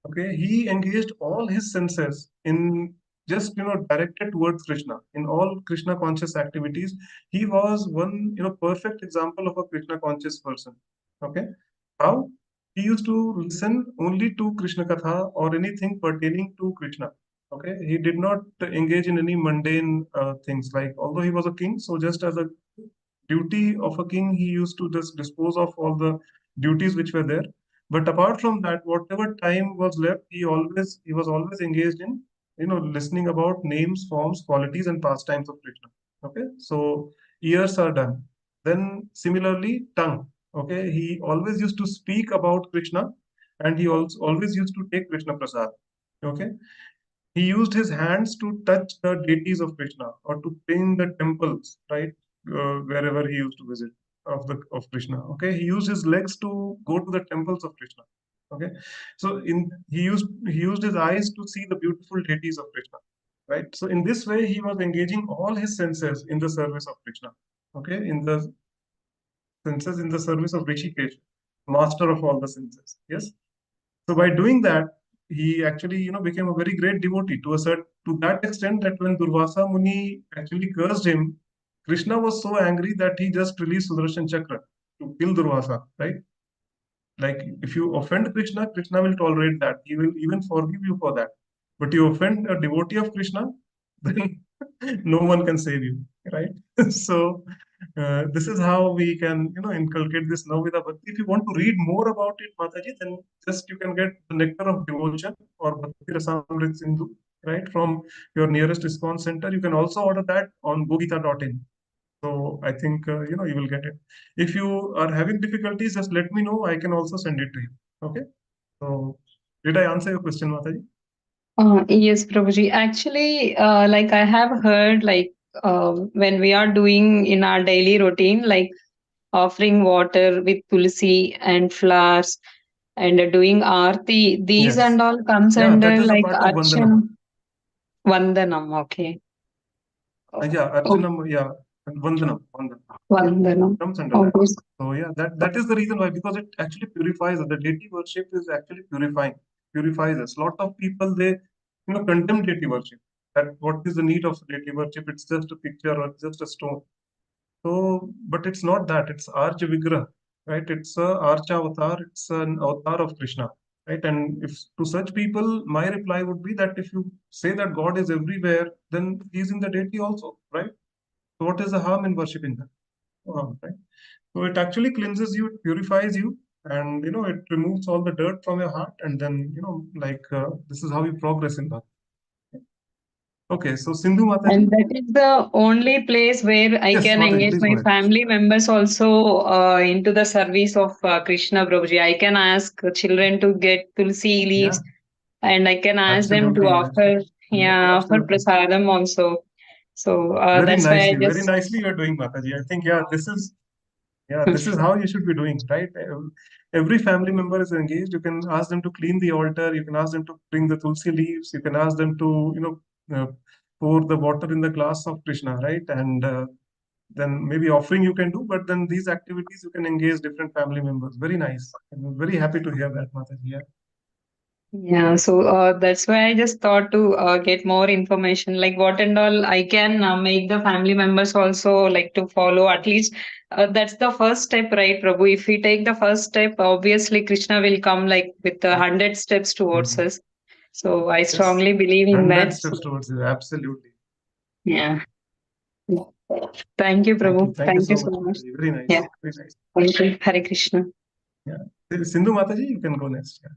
Speaker 3: Okay, he engaged all his senses in just directed towards Krishna in all Krishna conscious activities. He was one perfect example of a Krishna conscious person. Okay, how he used to listen only to Krishna Katha or anything pertaining to Krishna. Okay, he did not engage in any mundane things. Like although he was a king, so just as a duty of a king, he used to just dispose of all the duties which were there. But apart from that, whatever time was left, he was always engaged in listening about names, forms, qualities, and pastimes of Krishna. Okay, so ears are done. Then similarly, tongue. Okay, he always used to speak about Krishna, and he also always used to take Krishna prasad. Okay, he used his hands to touch the deities of Krishna or to paint the temples, right? Wherever he used to visit of Krishna. Okay, he used his legs to go to the temples of Krishna. Okay, so he used his eyes to see the beautiful deities of Krishna, right? So in this way, he was engaging all his senses in the service of Krishna. Okay, in the senses in the service of Rishikesh, master of all the senses. Yes. So by doing that, he actually, became a very great devotee to that extent that when Durvasa Muni actually cursed him, Krishna was so angry that he just released Sudarshan Chakra to kill Durvasa, right? Like if you offend Krishna, Krishna will tolerate that. He will even forgive you for that. But you offend a devotee of Krishna, then no one can save you, right? So this is how we can, inculcate this Navida Bhakti. If you want to read more about it, Mataji, then just you can get the Nectar of Devotion or Bhakti Rasamrit Sindhu, right, from your nearest ISKCON center. You can also order that on gogita.in. So I think you will get it. If you are having difficulties, just let me know. I can also send it to you. Okay. So did I answer your question, Mataji?
Speaker 6: Yes, Prabhuji. Actually, like I have heard, like when we are doing in our daily routine, like offering water with tulsi and flowers and doing aarti, these
Speaker 3: Yes.
Speaker 6: and all comes
Speaker 3: Yeah, that
Speaker 6: under
Speaker 3: is a
Speaker 6: like
Speaker 3: part of Vandanam.
Speaker 6: archan, vandanam. Okay.
Speaker 3: Yeah,
Speaker 6: Oh,
Speaker 3: Archanam, yeah, Vandanam.
Speaker 6: vandanam.
Speaker 3: Comes under that.
Speaker 6: Okay.
Speaker 3: So yeah, that is the reason why, because it actually purifies us. The deity worship is actually purifies us. Lot of people, they condemn deity worship. That what is the need of deity worship? It's just a picture or just a stone. So, but it's not that. It's Archa Vigraha, right? It's a Archa avatar. It's an avatar of Krishna, right? And if to such people, my reply would be that if you say that God is everywhere, then He's in the deity also, right? So what is the harm in worshiping that? No harm, right? So it actually cleanses you, it purifies you, and it removes all the dirt from your heart, and then this is how you progress in that. Okay, so Sindhu Mataji.
Speaker 6: And that is the only place where I
Speaker 3: Yes,
Speaker 6: can
Speaker 3: Mataji,
Speaker 6: engage
Speaker 3: please go
Speaker 6: my
Speaker 3: ahead.
Speaker 6: family members also into the service of Krishna Prabhuji. I can ask children to get tulsi
Speaker 3: Yeah,
Speaker 6: leaves and I can ask them to
Speaker 3: absolutely.
Speaker 6: offer,
Speaker 3: Yeah,
Speaker 6: yeah, offer
Speaker 3: absolutely.
Speaker 6: prasadam also. So that's why I
Speaker 3: Very
Speaker 6: just,
Speaker 3: nicely you're doing, Mataji. I think, this is how you should be doing, right? Every family member is engaged. You can ask them to clean the altar. You can ask them to bring the tulsi leaves. You can ask them to, pour the water in the glass of Krishna, right? And then maybe offering you can do, but then these activities you can engage different family members. Very nice. I'm very happy to hear that, Mataji. Yeah.
Speaker 8: Yeah, so that's why I just thought to get more information, like what and all I can make the family members also like to follow. At least that's the first step, right, Prabhu? If we take the first step, obviously Krishna will come like with 100 steps towards us. So I strongly believe in
Speaker 3: 100
Speaker 8: that.
Speaker 3: steps towards you. Absolutely.
Speaker 8: Yeah. Thank you, Prabhu.
Speaker 3: Thank you
Speaker 8: so
Speaker 3: so much.
Speaker 8: much.
Speaker 3: Very nice.
Speaker 8: Yeah.
Speaker 3: Very nice.
Speaker 8: Thank you. Hare Krishna.
Speaker 3: Yeah. Sindhu Mataji, you can go next. Yeah.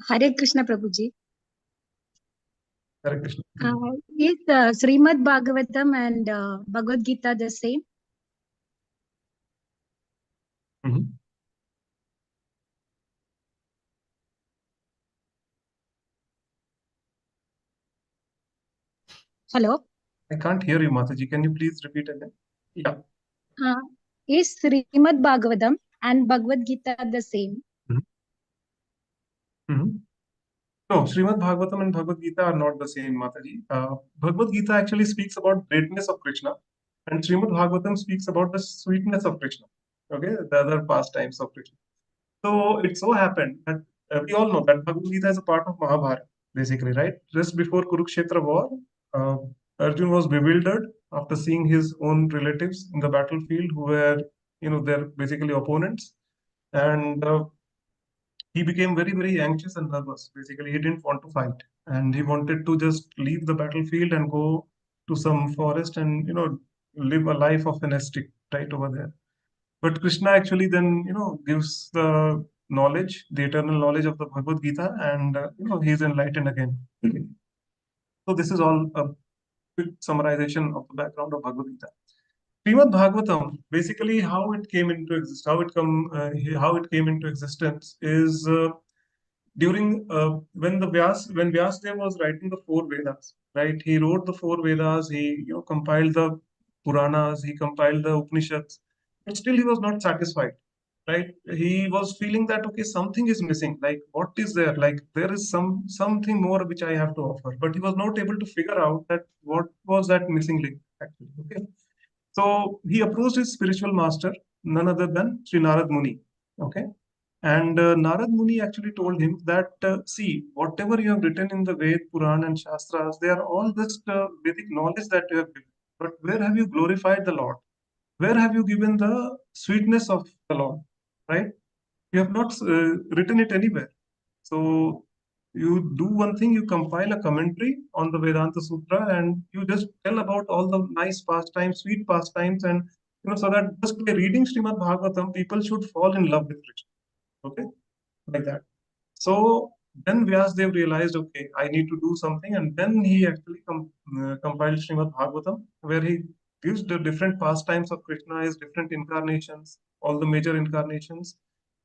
Speaker 9: Hare Krishna Prabhuji.
Speaker 3: Hare Krishna.
Speaker 9: Is Srimad Bhagavatam and Bhagavad Gita the same? Hello?
Speaker 3: I can't hear you, Mataji. Can you please repeat again? Yeah.
Speaker 9: Is Srimad Bhagavatam and Bhagavad Gita the same?
Speaker 3: No, Srimad Bhagavatam and Bhagavad Gita are not the same, Mataji. Bhagavad Gita actually speaks about greatness of Krishna, and Srimad Bhagavatam speaks about the sweetness of Krishna. Okay, the other pastimes of Krishna. So it so happened that we all know that Bhagavad Gita is a part of Mahabharata, basically, right? Just before Kurukshetra war, Arjun was bewildered after seeing his own relatives in the battlefield who were, they're basically opponents. And he became very, very anxious and nervous. Basically, he didn't want to fight. And he wanted to just leave the battlefield and go to some forest and, live a life of an ascetic right over there. But Krishna actually then, gives the knowledge, the eternal knowledge of the Bhagavad Gita, and, he's enlightened again. So this is all a quick summarization of the background of Bhagavad Gita. Srimad Bhagavatam, basically how it came into existence, how it came into existence is during when Vyasadeva was writing the four Vedas, right? He wrote the four Vedas. He compiled the Puranas. He compiled the Upanishads, but still he was not satisfied, right? He was feeling that okay, something is missing. Like what is there? Like there is something more which I have to offer, but he was not able to figure out that what was that missing link actually. Okay. So he approached his spiritual master, none other than Sri Narad Muni. Okay. And Narad Muni actually told him that, see, whatever you have written in the Ved, Puran, and Shastras, they are all just Vedic knowledge that you have given. But where have you glorified the Lord? Where have you given the sweetness of the Lord? Right? You have not written it anywhere. So you do one thing, you compile a commentary on the Vedanta Sutra and you just tell about all the nice pastimes, sweet pastimes, and so that just by reading Srimad Bhagavatam, people should fall in love with Krishna. Okay, like that. So then Vyasadeva realized, okay, I need to do something, and then he actually compiled Srimad Bhagavatam, where he gives the different pastimes of Krishna, his different incarnations, all the major incarnations.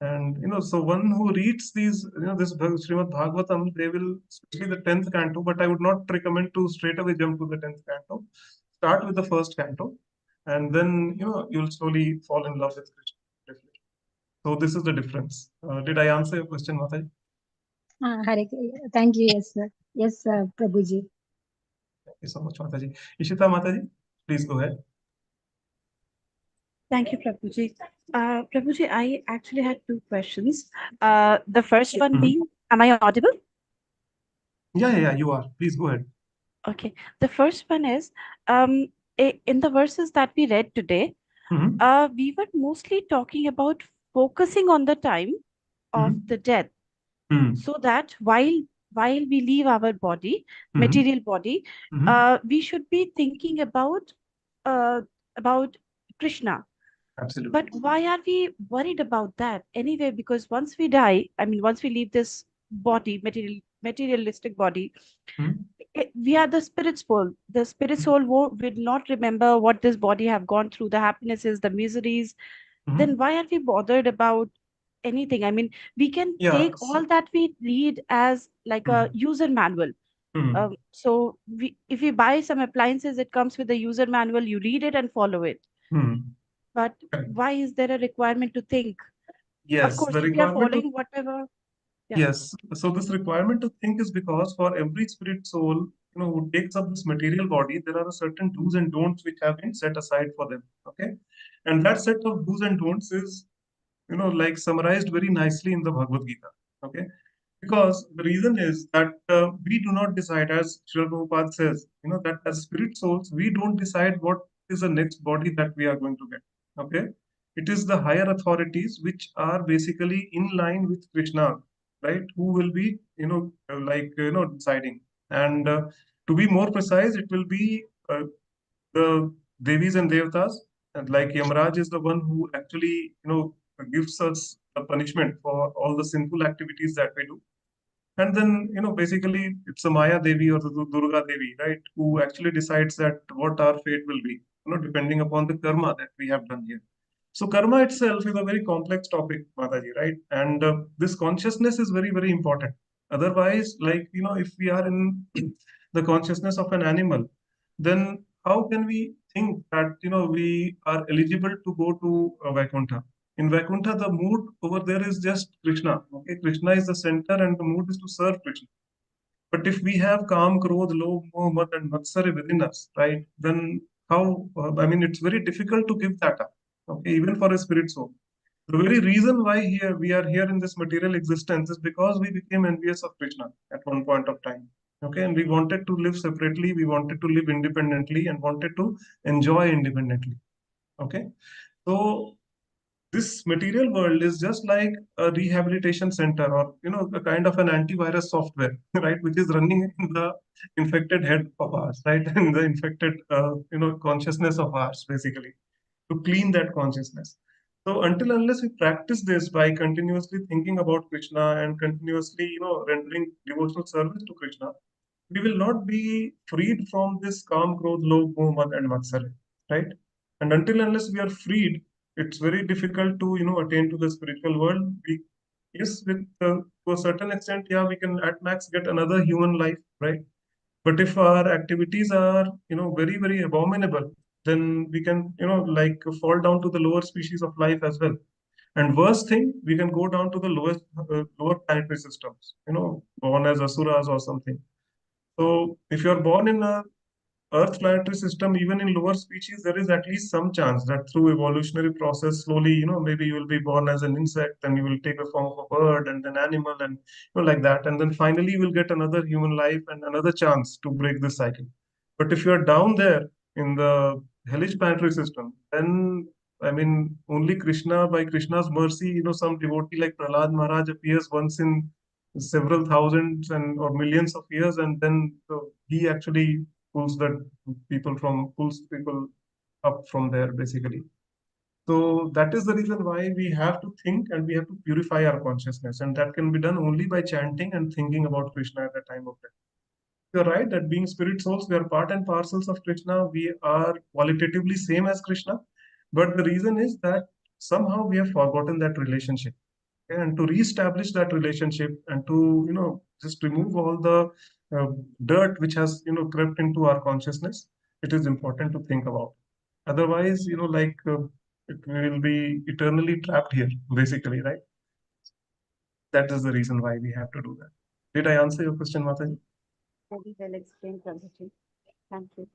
Speaker 3: And so one who reads these, this Srimad Bhagavatam, they will, especially the 10th canto, but I would not recommend to straight away jump to the 10th canto. Start with the first canto, and then you'll slowly fall in love with Krishna. Definitely. So this is the difference. Did I answer your question, Mataji?
Speaker 9: Thank you. Yes, sir. Yes, Prabhuji.
Speaker 3: Thank you so much, Mataji. Ishita Mataji, please go ahead.
Speaker 4: Thank you, Prabhuji. Prabhuji, I actually had two questions. The first one being, am I audible?
Speaker 3: Yeah, you are. Please go ahead.
Speaker 4: Okay. The first one is, in the verses that we read today, we were mostly talking about focusing on the time of the death, so that while we leave our body, material body, we should be thinking about Krishna.
Speaker 3: Absolutely.
Speaker 4: But why are we worried about that anyway? Because once we die, I mean, once we leave this body, materialistic body, we are the spirit soul. The spirit soul will not remember what this body have gone through, the happinesses, the miseries. Then why are we bothered about anything? I mean, we can take all that we read as like a user manual. So if we buy some appliances, it comes with a user manual. You read it and follow it. But why is there a requirement to think?
Speaker 3: Yes,
Speaker 4: of course,
Speaker 3: the
Speaker 4: if we are
Speaker 3: requirement to,
Speaker 4: following whatever.
Speaker 3: Yes, so this requirement to think is because for every spirit soul, who takes up this material body, there are a certain do's and don'ts which have been set aside for them. Okay, and that set of do's and don'ts is like summarized very nicely in the Bhagavad Gita. Okay, because the reason is that we do not decide, as Srila Prabhupada says, that as spirit souls, we don't decide what is the next body that we are going to get. Okay, it is the higher authorities which are basically in line with Krishna, right? Who will be, deciding. And to be more precise, it will be the Devis and Devatas, and like Yamaraj is the one who actually, gives us a punishment for all the sinful activities that we do. And then, basically it's a Maya Devi or the Durga Devi, right, who actually decides that what our fate will be, depending upon the karma that we have done here. So karma itself is a very complex topic, Mataji, right? And this consciousness is very, very important. Otherwise, like, if we are in the consciousness of an animal, then how can we think that, we are eligible to go to Vaikuntha? In Vaikuntha, the mood over there is just Krishna. Okay, Krishna is the center, and the mood is to serve Krishna. But if we have Kam, Krodh, Lobh, Moh, Mad, and Matsarya within us, right, then how? It's very difficult to give that up. Okay, even for a spirit soul. The very reason why here we are here in this material existence is because we became envious of Krishna at one point of time. Okay, and we wanted to live separately, we wanted to live independently, and wanted to enjoy independently. Okay, so this material world is just like a rehabilitation center, or a kind of an antivirus software, right, which is running in the infected head of ours, right, in the infected consciousness of ours, basically, to clean that consciousness. So until unless we practice this by continuously thinking about Krishna and continuously rendering devotional service to Krishna, we will not be freed from this Kam, Krodh, Lobh, Moh, Mad, and Matsarya, right? And until unless we are freed, it's very difficult to attain to the spiritual world. Yes, with to a certain extent, yeah, we can at max get another human life, right? But if our activities are very, very abominable, then we can like fall down to the lower species of life as well. And worst thing, we can go down to the lowest lower planetary systems, born as asuras or something. So if you're born in a Earth planetary system, even in lower species, there is at least some chance that through evolutionary process, slowly, maybe you will be born as an insect, then you will take a form of a bird and then animal, and like that, and then finally you will get another human life and another chance to break this cycle. But if you are down there in the hellish planetary system, then only Krishna, by Krishna's mercy, some devotee like Prahlad Maharaj appears once in several thousands and or millions of years, and then he actually pulls people up from there, basically. So that is the reason why we have to think and we have to purify our consciousness, and that can be done only by chanting and thinking about Krishna at the time of death. You're right that being spirit souls, we are part and parcels of Krishna. We are qualitatively same as Krishna, but the reason is that somehow we have forgotten that relationship. And to reestablish that relationship and to just remove all the dirt which has crept into our consciousness, it is important to think about. Otherwise, it will be eternally trapped here, basically, right? That is the reason why we have to do that. Did I answer your question, Mataji?
Speaker 4: Very well explained, Prabhuji. Thank you.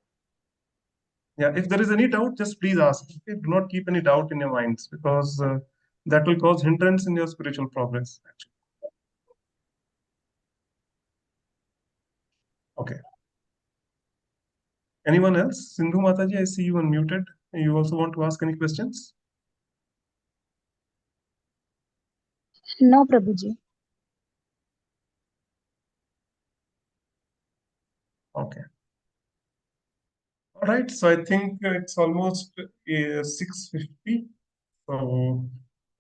Speaker 3: Yeah, if there is any doubt, just please ask. Okay? Do not keep any doubt in your minds, because that will cause hindrance in your spiritual progress, actually. Okay. Anyone else? Sindhu Mataji, I see you unmuted. You also want to ask any questions?
Speaker 9: No, Prabhuji.
Speaker 3: Okay. All right. So I think it's almost 6:50. So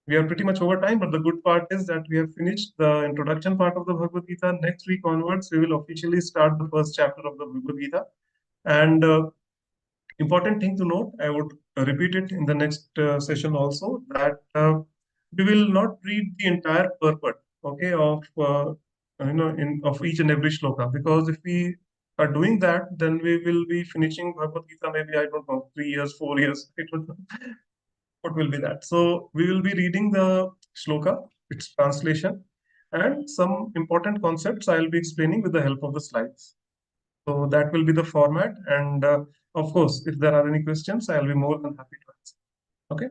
Speaker 3: we are pretty much over time, but the good part is that we have finished the introduction part of the Bhagavad Gita. Next week onwards, we will officially start the first chapter of the Bhagavad Gita. And important thing to note, I would repeat it in the next session also, that we will not read the entire purport, okay, of of each and every shloka, because if we are doing that, then we will be finishing Bhagavad Gita maybe, I don't know, 3 years, 4 years. What will be that? So we will be reading the shloka, its translation, and some important concepts I will be explaining with the help of the slides. So that will be the format. And of course, if there are any questions, I'll be more than happy to answer. Okay.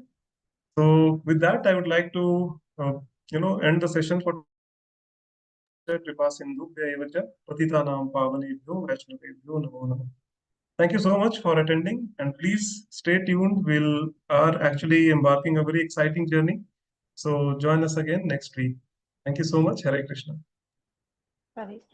Speaker 3: So with that, I would like to end the session for Kripa Sindhubhya eva cha patitanam pavanebhyo vaishnavebhyo namo namah. Thank you so much for attending, and please stay tuned. We are actually embarking a very exciting journey. So join us again next week. Thank you so much. Hare Krishna.
Speaker 7: Hare